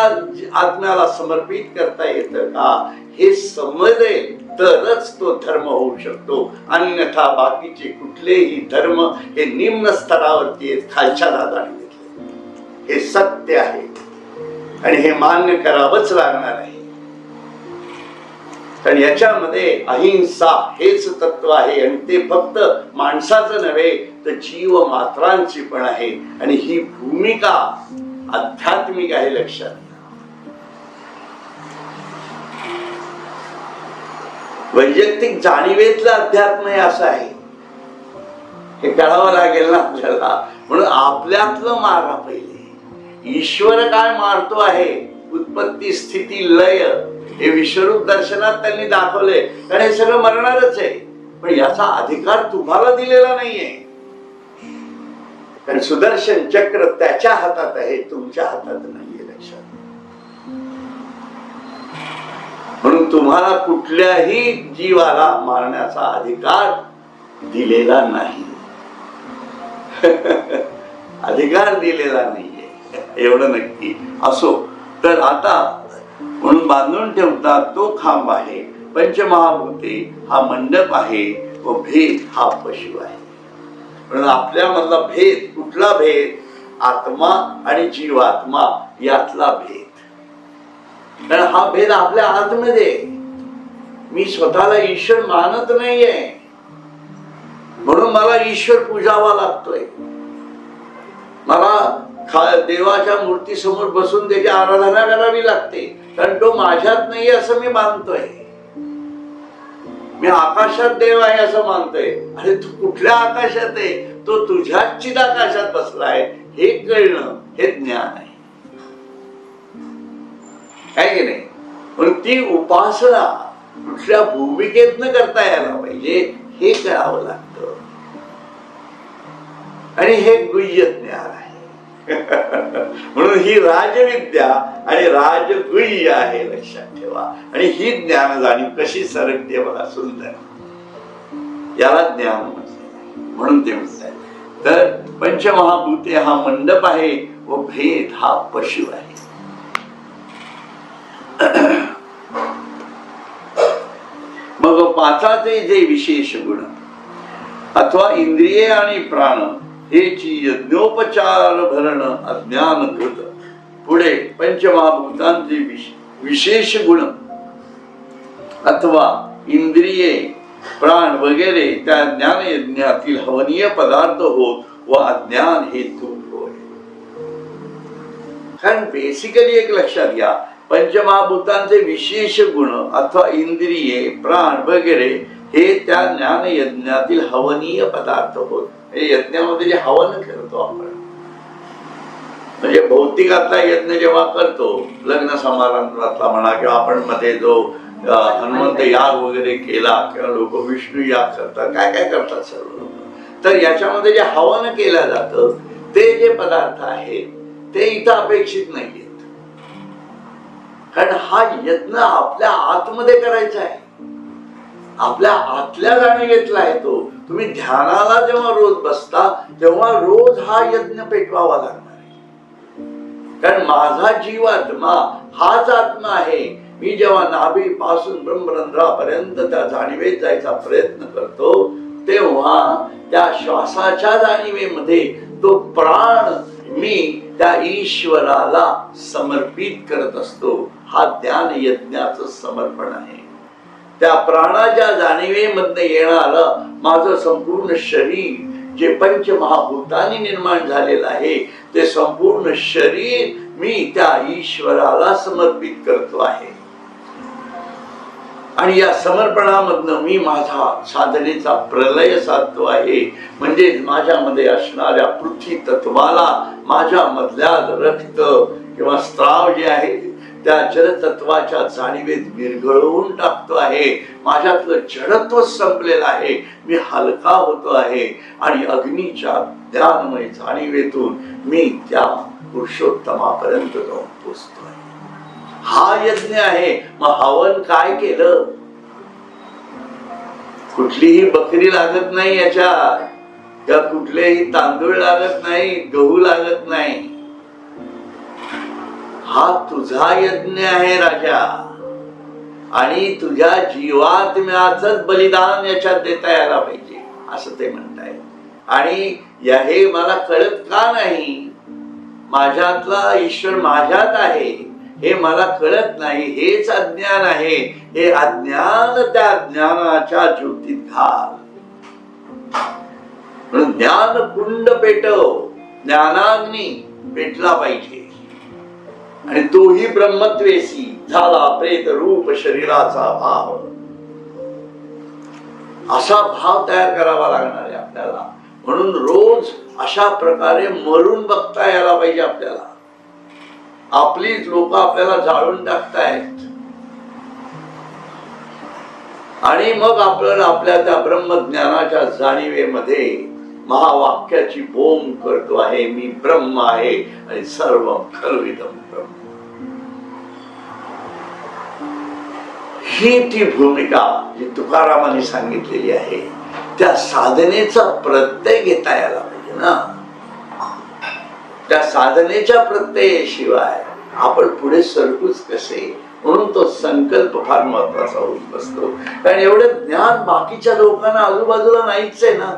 आत्म्याला समर्पित करता येतं का? हे समजेल तरच तो धर्म होऊ शकतो. अन्यथा बाकीचे कुठलेही धर्म हे निम्न स्तरावरती आहेत, खालच्या दादाने घेतले. हे सत्य आहे आणि हे मान्य करावंच लागणार आहे. कारण याच्यामध्ये अहिंसा हेच तत्व आहे आणि ते फक्त माणसाचं नव्हे तर जीव मात्रांची पण आहे. आणि ही भूमिका आध्यात्मिक आहे. लक्षात वैयक्तिक जाणीवेतलं अध्यात्म हे असं आहे, हे कळावं लागेल ना आपल्याला. म्हणून आपल्यातलं मारा पहिले. ईश्वर काय मारतो आहे? उत्पत्ती स्थिती लय हे विश्वरूप दर्शनात त्यांनी दाखवले. कारण हे सगळं मरणारच आहे, पण याचा अधिकार तुम्हाला दिलेला नाहीये. कारण सुदर्शन चक्र त्याच्या हातात आहे, तुमच्या हातात नाहीये. लक्षात. म्हणून तुम्हाला कुठल्याही जीवाला मारण्याचा अधिकार दिलेला नाही. अधिकार दिलेला नाहीये, एवढं नक्की. असो तर आता म्हणून बांधून ठेवतात तो खांब आहे. पंचमहाभूते हा मंडप आहे व भेद हा पशु आहे. म्हणून आपल्यामधला भेद कुठला भेद? आत्मा आणि जीवात्मा यातला भेद. कारण हा भेद आपल्या आतमध्ये. मी स्वतःला ईश्वर मानत नाहीये म्हणून मला ईश्वर पूजावा लागतोय. मला देवाच्या मूर्ती समोर बसून त्याची आराधना करावी लागते, कारण तो माझ्यात नाही असं मी मानतोय. मी आकाशात देव आहे असं मानतोय. अरे तू कुठल्या आकाशात आहे? तो तुझ्याच चिदाकाशात बसलाय. हे कळणं हे ज्ञान आहे, काय की नाही? पण ती उपासना कुठल्या भूमिकेतनं करता यायला पाहिजे हे कळावं लागतं. आणि हे गुह्य ज्ञान आहे. म्हणून ही राजविद्या आणि राजगुह्य आहे, लक्षात ठेवा. आणि ही ज्ञान जाणीव कशी सरकते बघा, सुंदर. याला ज्ञान म्हटलं. म्हणून ते म्हणतात तर पंचमहाभूते हा मंडप आहे व भेद हा पशु आहे. मग पाचाचे जे विशेष गुण अथवा इंद्रिये आणि प्राण हेची यज्ञोपचार भरण अज्ञानकृत. पुढे पंचमहाभूतांचे विशेष गुण अथवा इंद्रिये प्राण वगैरे त्या ज्ञान यज्ञातील हवनीय पदार्थ होत व अज्ञान हेतू होय. कारण बेसिकली एक लक्षात घ्या, पंचमहाभूतांचे विशेष गुण अथवा इंद्रिये प्राण वगैरे हे त्या ज्ञान यज्ञातील हवनीय पदार्थ होत. यज्ञामध्ये जे हवन करतो आपण, म्हणजे भौतिकातला यज्ञ जेव्हा करतो, लग्न समारंभातला म्हणा किंवा आपण मध्ये जो हनुमंत याग वगैरे केला किंवा लोक विष्णू याग करतात, काय काय करतात सर्व लोक, तर याच्यामध्ये जे हवन केलं जातं ते जे पदार्थ आहेत ते इथं अपेक्षित नाहीयेत. कारण हा यज्ञ आपल्या आतमध्ये करायचा आहे, आपल्या आतल्या जाणीवेतला आहे तो. तुम्ही ध्यानाला जेव्हा रोज बसता तेव्हा रोज हा यज्ञ पेटवावा लागणार आहे. कारण माझा जीवात्मा हाच आत्मा आहे. मी जेव्हा नाभीपासून ब्रह्मरंध्रापर्यंत त्या जाणीवेत जायचा प्रयत्न करतो तेव्हा त्या श्वासाच्या जाणीवेमध्ये तो प्राण मी त्या ईश्वराला समर्पित करत असतो. हा ध्यान यज्ञाचं समर्पण आहे. त्या प्राणाच्या जाणीवेमधनं येणारं माझं संपूर्ण शरीर जे पंचमहाभूतांनी निर्माण झालेलं आहे ते संपूर्ण शरीर मी त्या ईश्वराला समर्पित करतो आहे. आणि या समर्पणामधनं मी माझा साधनेचा प्रलय साधतो आहे. म्हणजे माझ्यामध्ये असणाऱ्या पृथ्वी तत्वाला माझ्या मधल्या रक्त किंवा स्त्राव जे आहे त्या जलतत्वाच्या जाणीवेत विरघळवून टाकतो आहे. माझ्यातलं जडत्व संपलेलं आहे. मी हलका होतो आहे आणि अग्नीच्या ज्ञानमय जाणीवेतून मी त्या पुरुषोत्तमापर्यंत जाऊन पोचतो आहे. हा यज्ञ आहे. मग हवन काय केलं? कुठलीही बकरी लागत नाही याच्यात, किंवा कुठलेही तांदूळ लागत नाही, गहू लागत नाही. हा तुझा यज्ञ आहे राजा. आणि तुझ्या जीवात्म्याचंच बलिदान याच्यात देता यायला पाहिजे असं ते म्हणताय. आणि हे मला कळत का नाही? माझ्यातला ईश्वर माझ्यात आहे हे मला कळत नाही. हेच अज्ञान आहे. हे अज्ञान त्या ज्ञानाच्या ज्योतीत घाल. म्हणून ज्ञान कुंड पेटव. ज्ञानाग्नी पेटला पाहिजे. आणि तोही ब्रह्मत्वेसी झाला प्रेत रूप शरीराचा भाव. असा भाव तयार करावा लागणार आहे आपल्याला. म्हणून रोज अशा प्रकारे मरून बघता यायला पाहिजे आपल्याला. आपलीच लोक आपल्याला जाळून टाकतायत आणि मग आपल्याला आपल्या त्या ब्रह्मज्ञानाच्या जाणीवेमध्ये महावाक्याची बोंब करतो आहे. मी ब्रह्म आहे आणि सर्व खलविदम ब्रह्म. ही ती भूमिका जी तुकारामाने सांगितलेली आहे. त्या साधनेचा प्रत्यय घेता यायला पाहिजे ना. त्या साधनेच्या प्रत्ययाशिवाय आपण पुढे सरकूच कसे? म्हणून तो संकल्प फार महत्वाचा होत बसतो. कारण एवढं ज्ञान बाकीच्या लोकांना आजूबाजूला नाहीच आहे ना.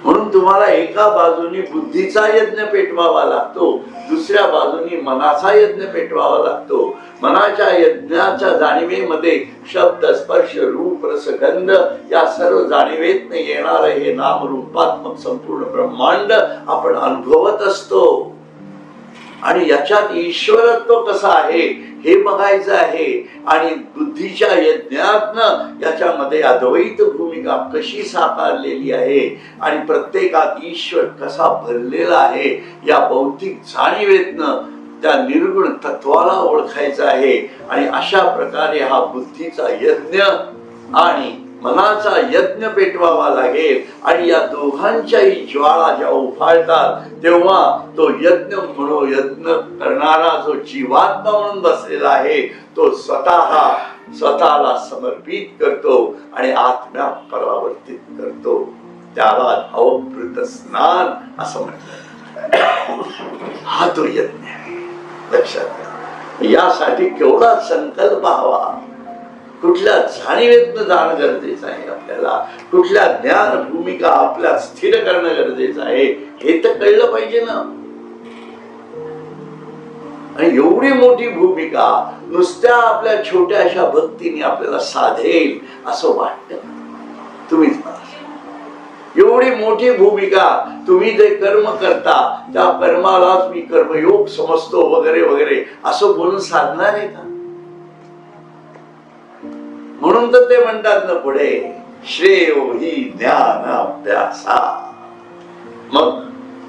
म्हणून तुम्हाला एका बाजूनी बुद्धीचा यज्ञ पेटवावा लागतो, दुसऱ्या बाजूनी मनाचा यज्ञ पेटवावा लागतो. मनाच्या यज्ञाच्या जाणीवेमध्ये शब्द स्पर्श रूप रस गंध या सर्व जाणीवेत येणार हे नामरूपात्मक संपूर्ण ब्रह्मांड आपण अनुभवत असतो. आणि याच्यात ईश्वरत्व कसं आहे हे बघायचं आहे. आणि बुद्धीच्या यज्ञातनं याच्यामध्ये अद्वैत भूमिका कशी साकारलेली आहे आणि प्रत्येकात ईश्वर कसा भरलेला आहे या बौद्धिक जाणीवेतनं त्या निर्गुण तत्वाला ओळखायचं आहे. आणि अशा प्रकारे हा बुद्धीचा यज्ञ आणि मनाचा यज्ञ पेटवावा लागेल. आणि या दोघांच्याही ज्वाळा जेव्हा उफाळतात तेव्हा तो यज्ञ करणारा जो जीवात्मा म्हणून बसलेला आहे तो स्वतःला समर्पित करतो आणि आत्म्या परावर्तित करतो. त्याला अवभृत स्नान असं म्हटलं. हा तो यज्ञ आहे. लक्षात घ्या. यासाठी केवढा संकल्प हवा, कुठल्या जाणीवेतनं जाणं गरजेचं आहे आपल्याला, कुठल्या ज्ञान भूमिका आपल्या स्थिर करणं गरजेचं आहे हे तर कळलं पाहिजे ना. आणि एवढी मोठी भूमिका नुसत्या आपल्या छोट्याशा भक्तीने आपल्याला साधेल असं वाटतं. तुम्हीच मला एवढी मोठी भूमिका तुम्ही जे कर्म करता त्या कर्मालाच मी कर्मयोग समजतो वगैरे वगैरे असं बोलून साधणार आहे का? म्हणून तर ते म्हणतात ना पुढे श्रेयो हि ज्ञान अभ्यासा. मग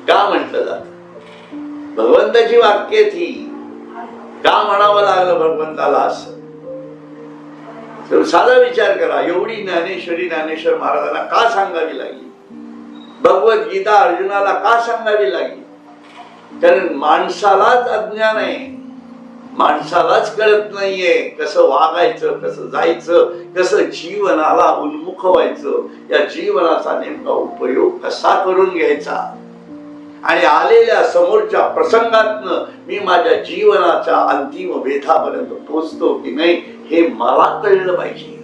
का म्हटलं जात? भगवंताची वाक्य थी का म्हणावं लागलं भगवंताला असं? तर साधा विचार करा. एवढी ज्ञानेश्वर महाराजांना का सांगावी लागली? भगवद्गीता अर्जुनाला का सांगावी लागली? कारण माणसालाच अज्ञान आहे, माणसालाच कळत नाहीये कसं वागायचं, कसं जायचं, कसं जीवनाला उन्मुख व्हायचं, या जीवनाचा नेमका उपयोग कसा करून घ्यायचा. आणि आलेल्या समोरच्या प्रसंगातनं मी माझ्या जीवनाच्या अंतिम वेधापर्यंत पोहोचतो की नाही हे मला कळलं पाहिजे.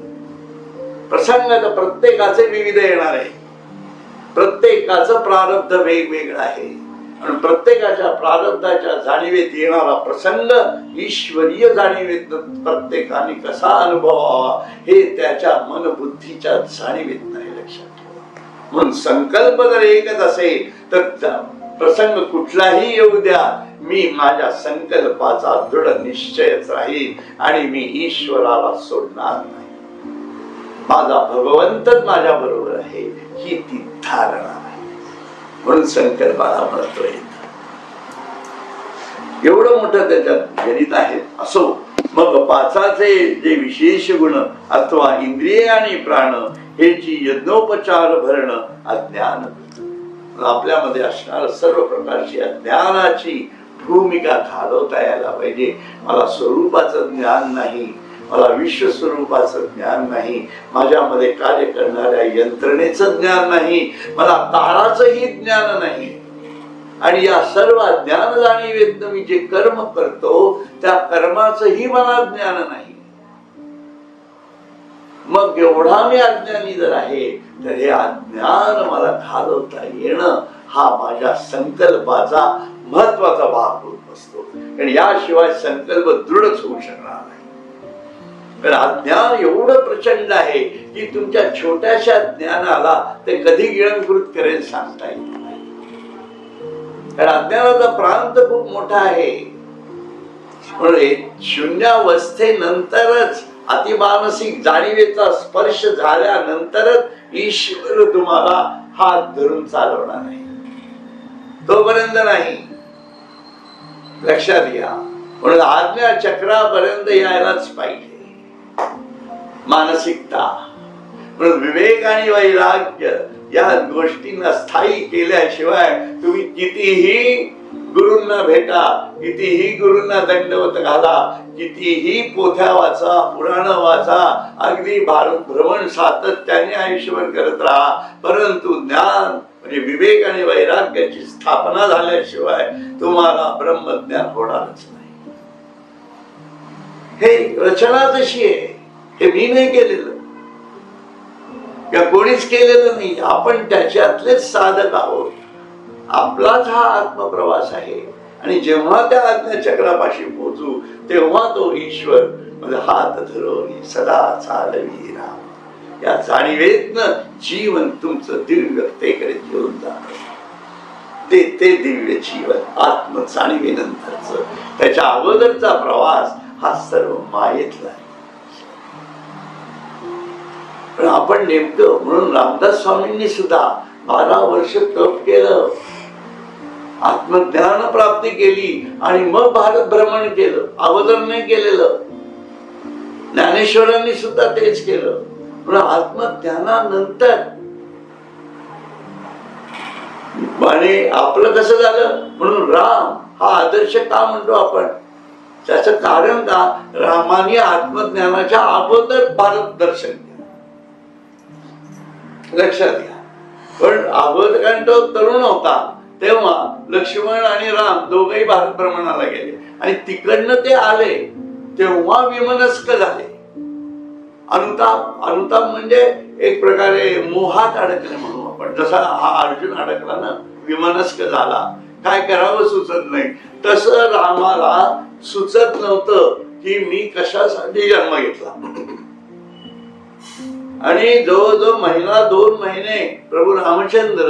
प्रसंग तर प्रत्येकाचे विविध येणार आहे, प्रत्येकाचं प्रारब्ध वेगवेगळं आहे आणि प्रत्येकाच्या प्रारब्धाच्या जाणीवेत येणारा प्रसंग ईश्वरीय जाणीवेत प्रत्येकाने कसा अनुभवावा हे त्याच्या मनबुद्धीच्या जाणीवेत नाही. लक्षात ठेवा. म्हणून संकल्प जर एकच असेल तर प्रसंग कुठलाही येऊ द्या, मी माझ्या संकल्पाचा दृढ निश्चयच राहील आणि मी ईश्वराला सोडणार नाही. माझा भगवंतच माझ्या बरोबर आहे ही ती धारणा आहे. म्हणून संकल्पाला महत्व येत. एवढं मोठं त्याच्यात गणित आहे. असो मग पाचाचे जे विशेष गुण अथवा इंद्रिय आणि प्राण हे जी यज्ञोपचार भरणं अज्ञान, आपल्यामध्ये असणाऱ्या सर्व प्रकारची अज्ञानाची भूमिका घालवता यायला पाहिजे. मला स्वरूपाचं ज्ञान नाही, मला विश्वस्वरूपाचं ज्ञान नाही, माझ्यामध्ये कार्य करणाऱ्या यंत्रणेचं ज्ञान नाही, मला ताराचंही ज्ञान नाही. आणि या सर्व ज्ञान जाणीवेतनं मी जे कर्म करतो त्या कर्माचंही मला ज्ञान नाही. मग एवढा मी अज्ञानी जर आहे तर हे अज्ञान मला घालवता येणं हा माझ्या संकल्पाचा महत्वाचा भाग होत असतो. कारण याशिवाय संकल्प दृढच होऊ शकणार नाही. कारण अज्ञान एवढं प्रचंड आहे की तुमच्या छोट्याशा ज्ञानाला ते कधी गिळंकृत करेल सांगता येत नाही. कारण अज्ञानाचा प्रांत खूप मोठा आहे. म्हणून शून्यावस्थेनंतरच अतिमानसिक जाणीवेचा स्पर्श झाल्यानंतरच ईश्वर तुम्हाला हात धरून चालवणार आहे, तोपर्यंत नाही. लक्षात घ्या. म्हणून आज्ञा चक्रापर्यंत यायलाच पाहिजे मानसिकता. म्हणून विवेक आणि वैराग्य या गोष्टींना स्थायी केल्याशिवाय तुम्ही कितीही गुरूंना भेटा, कितीही गुरूंना दंडवत घाला, कितीही पोथ्या वाचा, पुराण वाचा, अगदी भ्रमण सातत्याने आयुष्यभर करत राहा, परंतु ज्ञान म्हणजे विवेक आणि वैराग्याची स्थापना झाल्याशिवाय तुम्हाला ब्रह्मज्ञान होणारच नाही. हे रचना तशी आहे, हे मी नाही केलेलं किंवा कोणीच केलेलं नाही, आपण त्याच्यातलेच साधक आहोत. आपलाच हा आत्मप्रवास आहे. आणि जेव्हा त्या आज्ञाचक्रापाशी पोहोचू तेव्हा तो ईश्वर म्हणजे हात धरून सदा चालवी राम, या जाणीवेतनं जीवन तुमचं दिव्य तेकडे घेऊन जात. ते दिव्य जीवन आत्म जाणीवेनंतरच, त्याच्या अगोदरचा प्रवास हा सर्व मायेतला आहे. पण आपण नेमकं म्हणून रामदास स्वामींनी सुद्धा 12 वर्ष तप केलं, आत्मज्ञान प्राप्ती केली आणि मग भारत भ्रमण केलं, अगोदर नाही केलेलं. ज्ञानेश्वरांनी सुद्धा तेच केलं. पण आत्मज्ञानानंतर आणि आपलं कसं झालं, म्हणून राम हा आदर्श का म्हणतो आपण, त्याचं कारण का, रामाने आत्मज्ञानाच्या अगोदर भारत दर्शन केलं. लक्षात घ्या. पण अगोदर कारण तो तरुण होता तेव्हा लक्ष्मण आणि राम दोघेही भारत भ्रमणाला गेले आणि तिकडनं ते आले तेव्हा विमनस्क झाले. अनुताप म्हणजे एक प्रकारे मोहात अडकले म्हणून आपण, जसा हा अर्जुन अडकला ना, विमनस्क झाला, काय करावं सुचत नाही. तसं रामाला सुचत नव्हतं की मी कशासाठी जन्म घेतला. आणि जवळजवळ महिना 2 महिने प्रभू रामचंद्र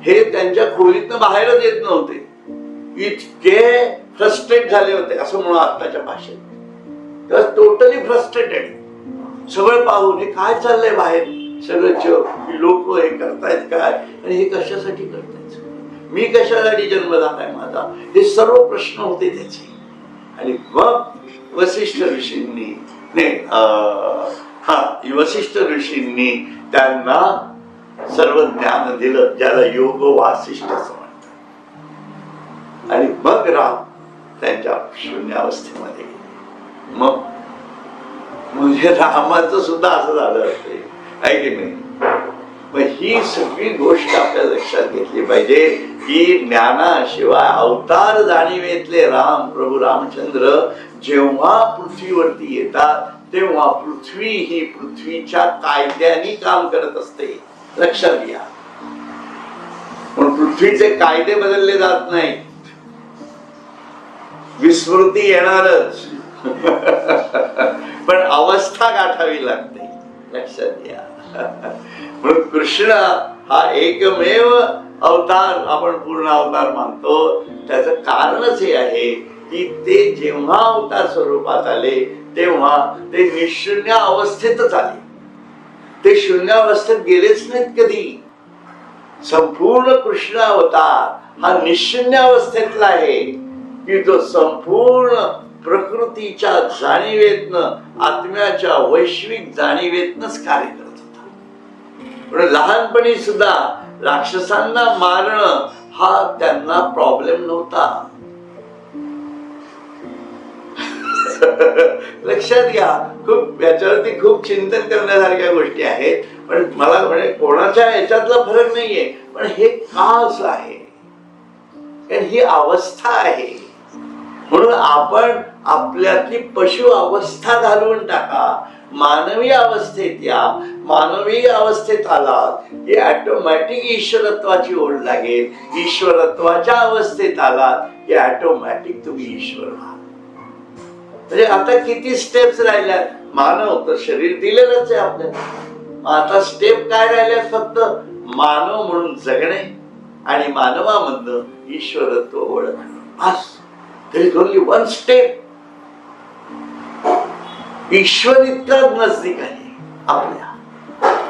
हे त्यांच्या खोलीतनं बाहेरच येत नव्हते, इतके फ्रस्ट्रेट झाले होते असं म्हणून आत्ताच्या भाषेत. टोटली फ्रस्ट्रेटेड, सगळं पाहून हे काय चाललंय बाहेर, सगळं जग, लोक हे करतायत काय आणि हे कशासाठी करतायत, मी कशासाठी जन्म झालाय माझा, हे सर्व प्रश्न होते त्याचे. आणि मग वसिष्ठ ऋषींनी वसिष्ठ ऋषींनी त्यांना सर्व ज्ञान दिलं, ज्याला योग वासिष्ठ असं म्हणतात. आणि मग राम त्यांच्या शून्यावस्थेमध्ये गेले. मग म्हणजे रामाचं सुद्धा असं झालं आहे की नाही. मग ही सगळी गोष्ट आपल्याला लक्षात घेतली पाहिजे की ज्ञानाशिवाय अवतार जाणीवेतले राम प्रभू रामचंद्र जेव्हा पृथ्वीवरती येतात तेव्हा पृथ्वी ही पृथ्वीच्या कायद्याने काम करत असते. लक्षात घ्या. पण पृथ्वीचे कायदे बदलले जात नाहीत, विस्मृती येणारच पण अवस्था गाठावी लागते. लक्षात घ्या. म्हणून कृष्ण हा एकमेव अवतार आपण पूर्ण अवतार मानतो. त्याचं कारणच हे आहे की ते जेव्हा अवतार स्वरूपात आले तेव्हा ते निशून्य अवस्थेतच आले. ते शून्यावस्थेत गेलेच नाहीत कधी. संपूर्ण कृष्ण अवतार हा निशून्य अवस्थेतला आहे की तो संपूर्ण प्रकृतीच्या जाणीवेतनं, आत्म्याच्या वैश्विक जाणीवेतनच कार्य करत होता. पण लहानपणी सुद्धा राक्षसांना मारणं हा त्यांना प्रॉब्लेम नव्हता. लक्षात घ्या. खूप याच्यावरती खूप चिंतन करण्यासारख्या गोष्टी आहेत. पण मला म्हणजे कोणाच्या याच्यातला फरक नाहीये, पण हे का असं आहे, कारण ही अवस्था आहे. म्हणून आपण आपल्यातली पशु अवस्था घालवून टाका, मानवी अवस्थेत या. मानवी अवस्थेत आलात की ऑटोमॅटिक ईश्वरत्वाची ओढ लागेल. ईश्वरत्वाच्या अवस्थेत आलात की ऑटोमॅटिक तुम्ही ईश्वर व्हा. म्हणजे आता किती स्टेप्स राहिल्या. मानव तर शरीर दिलेलंच आहे आपल्याला. आता स्टेप काय राहिल्यात, फक्त मानव म्हणून जगणे आणि मानवामधनं ईश्वरत्व ओळखणं. बस. There is only one step. ईश्वर इतका नजदीक आहे आपल्या,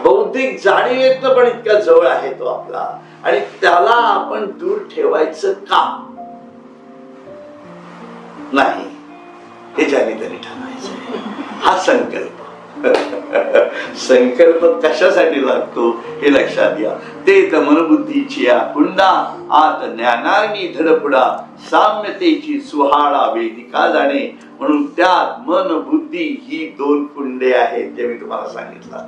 बौद्धिक जाणीवेतनं पण इतका जवळ आहे तो आपला. आणि त्याला आपण दूर ठेवायचं का नाही हे ज्याने तरी ठरवायचं. हा संकल्प संकल्प कशासाठी लागतो हे लक्षात घ्या. ते मनबुद्धीची कुंडा आत ज्ञानाग्नी धडपडा, साम्यतेची सुहाळा वेदिका जाणे. म्हणून त्यात मन बुद्धी ही 2 कुंडे आहेत ते मी तुम्हाला सांगितलं.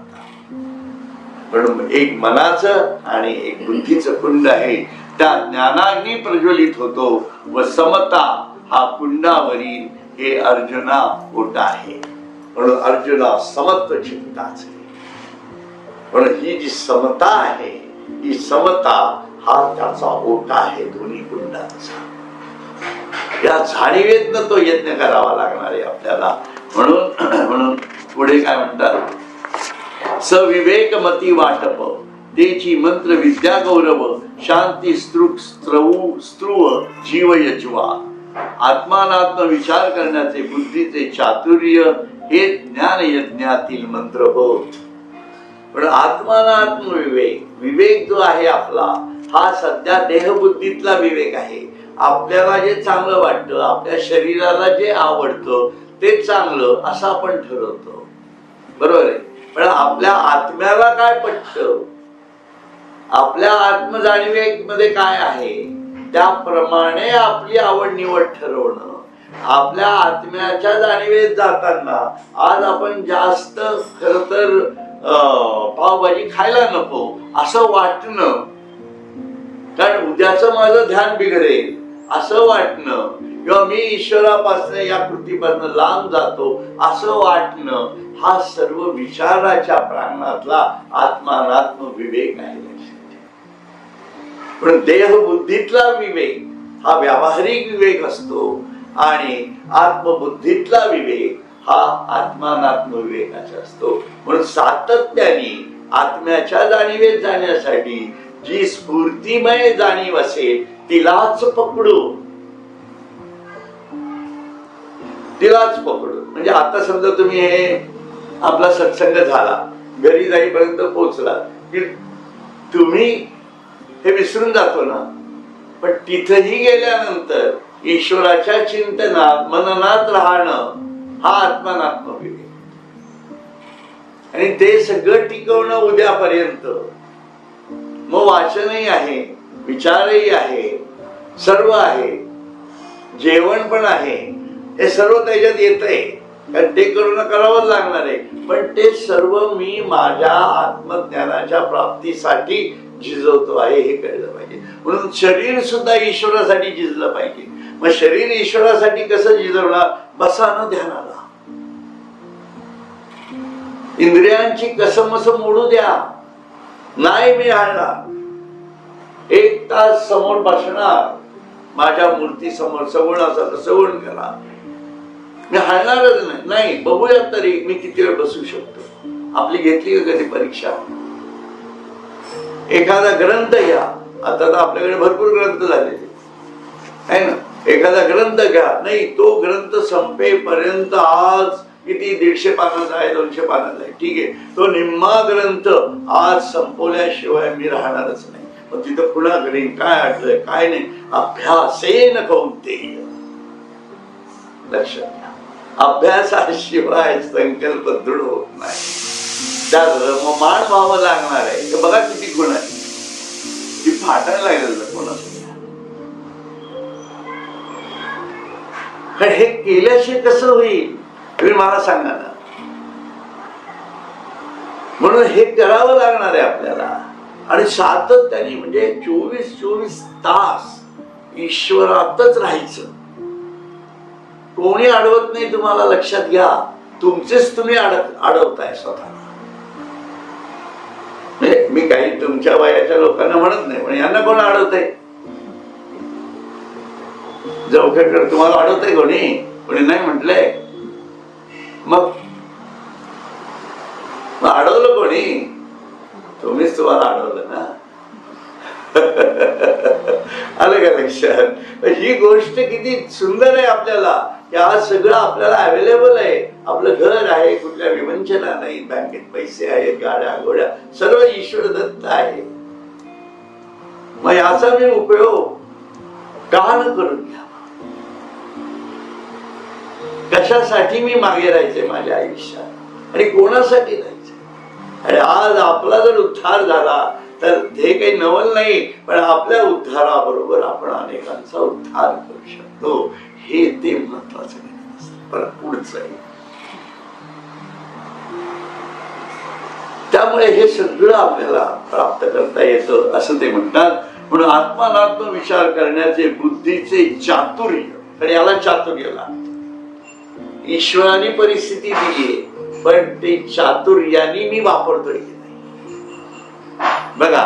म्हणून एक मनाचं आणि एक बुद्धीचं कुंड आहे. त्या ज्ञानाग्नी प्रज्वलित होतो व समता हा कुंडावरील हे अर्जुना ओट आहे. म्हणून अर्जुना समत्व चित्ताचे. म्हणून ही जी समता आहे, ही समता हा त्याचा ओटा आहे दोन्ही कुंडांचा. या जाणीवेतनं तो यज्ञ करावा लागणार आहे आपल्याला. म्हणून पुढे काय म्हणतात, सविवेक मती वाटप तेची मंत्र विद्या गौरव शांती स्त्रुव जीव यज्वा. आत्मानात्म विचार करण्याचे बुद्धीचे चातुर्य हे ज्ञान यज्ञातील मंत्र होत. पण आत्मानात्म विवेक जो आहे आपला, हा सध्या देहबुद्धीतला विवेक आहे. आपल्याला जे चांगलं वाटतं, आपल्या शरीराला जे आवडतं ते चांगलं असं आपण ठरवतो, बरोबर आहे. पण आपल्या आत्म्याला काय पटतं, आपल्या आत्मजाणीवेमध्ये काय आहे, त्याप्रमाणे आपली आवड निवड ठरवणं. आपल्या आत्म्याच्या जाणीवेत जाताना आज आपण जास्त खर तर पावभाजी खायला नको असं वाटणं, कारण उद्याचं माझं ध्यान बिघडेल असं वाटणं, किंवा मी ईश्वरापासून या कृतीपासून लांब जातो असं वाटणं, हा सर्व विचाराच्या प्रांगणातला आत्मानात्म विवेक आहे. पण देहबुद्धीतला विवेक हा व्यावहारिक विवेक असतो आणि आत्मबुद्धीतला विवेक हा आत्मानात्म विवेकाचा असतो. म्हणून सातत्याने आत्म्याच्या जाणीवेत जाण्यासाठी जी स्फूर्तिमय जाणीव असेल तिलाच पकडू. म्हणजे आता समजा तुम्ही हे आपला सत्संग झाला, घरी जाईपर्यंत पोहोचला की तुम्ही हे विसरून जातो ना. पण तिथेही गेल्यानंतर ईश्वराच्या चिंतनात मननात राहणं हा आत्मानात्म विवेक. आणि ते सगळं टिकवणं उद्यापर्यंत. मग वाचनही आहे, विचारही आहे, सर्व आहे, जेवण पण आहे, हे सर्व त्याच्यात येतंय, कारण ते करून करावंच लागणार आहे. पण ते सर्व मी माझ्या आत्मज्ञानाच्या प्राप्तीसाठी झिजवतो आहे हे कळलं पाहिजे. म्हणून शरीर सुद्धा ईश्वरासाठी झिजलं पाहिजे. मग शरीर ईश्वरासाठी कसं झिजवणार, बसानं ध्यानाला. इंद्रियांची कसमस मोडू द्या, नाही मी हाणणार. 1 तास समोर बसणार, माझ्या मूर्ती समोर सगुणाचा सगुण करा, मी हाणणारच नाही. बघूया तरी मी किती वेळ बसू शकतो. आपली घेतली का कधी परीक्षा? एखादा ग्रंथ घ्या, आता तर आपल्याकडे भरपूर ग्रंथ झालेले आहे ना. एखादा ग्रंथ घ्या, नाही तो ग्रंथ संपेपर्यंत आज किती 150 पानाचा आहे, 200 पानाचा आहे, ठीक आहे, तो निम्मा ग्रंथ आज संपवल्याशिवाय मी राहणारच नाही. मग तिथं पुन्हा घरी काय अडलंय काय नाही, अभ्यासेन कौंतेय. लक्षात घ्या, अभ्यासाशिवाय संकल्प दृढ होत नाही. त्या मान व्हावं लागणार आहे. बघा किती गुण आहे, ती फाटायला लागेल कोणाचं. हे केल्याशिवाय कसं होईल तुम्ही मला सांगा ना. म्हणून हे करावं लागणार आहे आपल्याला. आणि सातत्याने म्हणजे 24 तास ईश्वरातच राहायचं. कोणी अडवत नाही तुम्हाला, लक्षात घ्या. तुमचेच तुम्ही अडवताय स्वतःला. मी काही तुमच्या वयाच्या लोकांना म्हणत नाही, पण यांना कोण अडवतंय? जवखेडकर तुम्हाला अडवतंय कोणी नाही म्हटलंय. मग अडवलं कोणी? तुम्हीच तुम्हाला अडवलं ना. आलं का लक्षात? ही गोष्ट किती सुंदर आहे आपल्याला, की आज सगळं आपल्याला अवेलेबल आहे. आपलं घर आहे, कुठल्या विवंचना नाही, बँकेत पैसे आहेत, गाड्या घोड्या सर्व ईश्वर दत्त आहे. मग याचा मी उपयोग का न करून घ्या? कशासाठी मी मागे राहायचे माझ्या आयुष्यात आणि कोणासाठी राहायचे? आणि आज आपला जर उद्धार झाला तर हे काही नवल नाही, पण आपल्या उद्धाराबरोबर आपण अनेकांचा उद्धार करू शकतो. हे ते महत्वाचं नाही, पण पुढचं आहे. त्यामुळे हे सगळं आपल्याला प्राप्त करता येतं असं ते म्हणतात. म्हणून आत्मानात्म विचार करण्याचे बुद्धीचे चातुर्य, आणि याला चातुर्य लागतं. ईश्वराने परिस्थिती दिली, पण ते चातुर्याने मी वापरतोय की नाही बघा.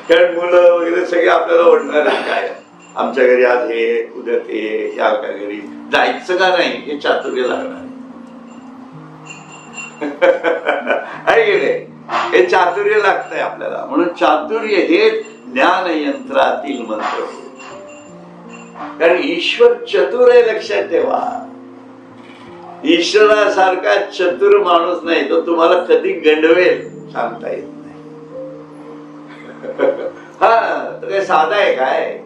कारण मुलं वगैरे सगळे आपल्याला ओढणार काय, आमच्या घरी आज हे, उद्या ते, या का घरी जायचं का नाही, हे चातुर्य लागणार आहे की नाही. हे चातुर्य लागतंय आपल्याला. म्हणून चातुर्य हे ज्ञान यंत्रातील मंत्र. कारण ईश्वर चतुर आहे, लक्षात ठेवा. ईश्वरासारखा चतुर माणूस नाही, तो तुम्हाला कधी गंडवेल सांगता येत नाही. हा, तो काय साधा आहे काय,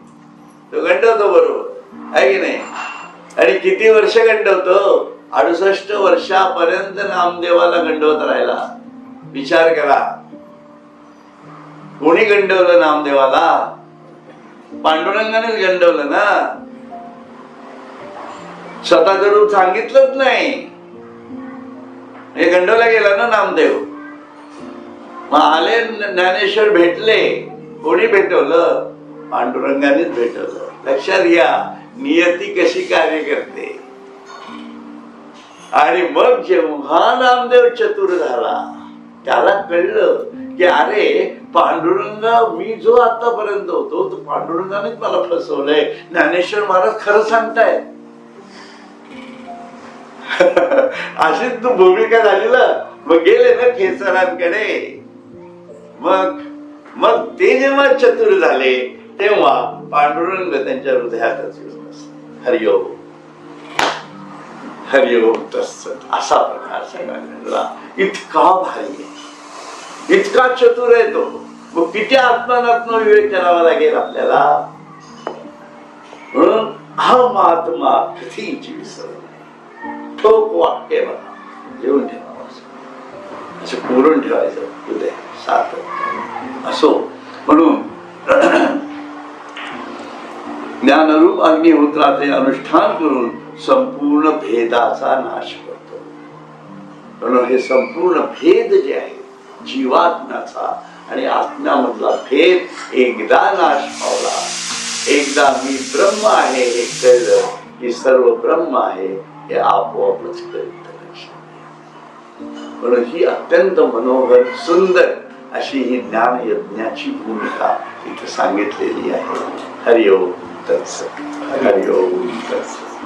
तो गंडवतो बरोबर आहे की नाही. आणि किती वर्ष गंडवतो, 68 वर्षापर्यंत नामदेवाला गंडवत राहिला. विचार करा, कोणी गंडवलं नामदेवाला? पांडुरंगानेच गंडवलं ना. स्वतः जरूर सांगितलंच नाही, हे गंडवला गेला ना नामदेव. मग आले ज्ञानेश्वर भेटले, कोणी भेटवलं? पांडुरंगानेच भेटवलं. लक्षात घ्या, नियती कशी कार्य करते. आणि मग जेव्हा नामदेव चतुर झाला, त्याला कळलं की अरे पांडुरंगा, मी जो आतापर्यंत होतो तो पांडुरंगानेच मला फसवलंय. ज्ञानेश्वर महाराज खरं सांगताय. अशीच तू भूमिका झालेलं. मग गेले ना खेसरांकडे. मग ते जेव्हा चतुर झाले, तेव्हा पांडुरंग त्यांच्या हृदयातच येऊन बसला. हरिओम हरिओम तत्सत. असा प्रकार सगळा घडला. इतका भारी, इतका चतुर आहे तो. मग किती आत्मानात्म विवेक करावा लागेल आपल्याला. म्हणून अहम आत्मा कथीची विसर नाही. ठोक वाक्य बघा, लिहून ठेवावं, असं पुरून ठेवायचं हृदय सात असो. म्हणून ज्ञानरूप अग्निहोत्राचे अनुष्ठान करून संपूर्ण भेदाचा नाश करतो. म्हणून हे संपूर्ण भेद जे आहे, जीवात्म्याचा आणि आत्म्यामधला भेद एकदा नाश पावला, एकदा मी ब्रह्म आहे हे कळलं की सर्व ब्रह्म आहे हे आपोआपच कळतं. म्हणून ही अत्यंत मनोहर सुंदर अशी ही ज्ञान यज्ञाची भूमिका इथे सांगितलेली आहे. हरिओम तत्सत. हरिओम तत्सत.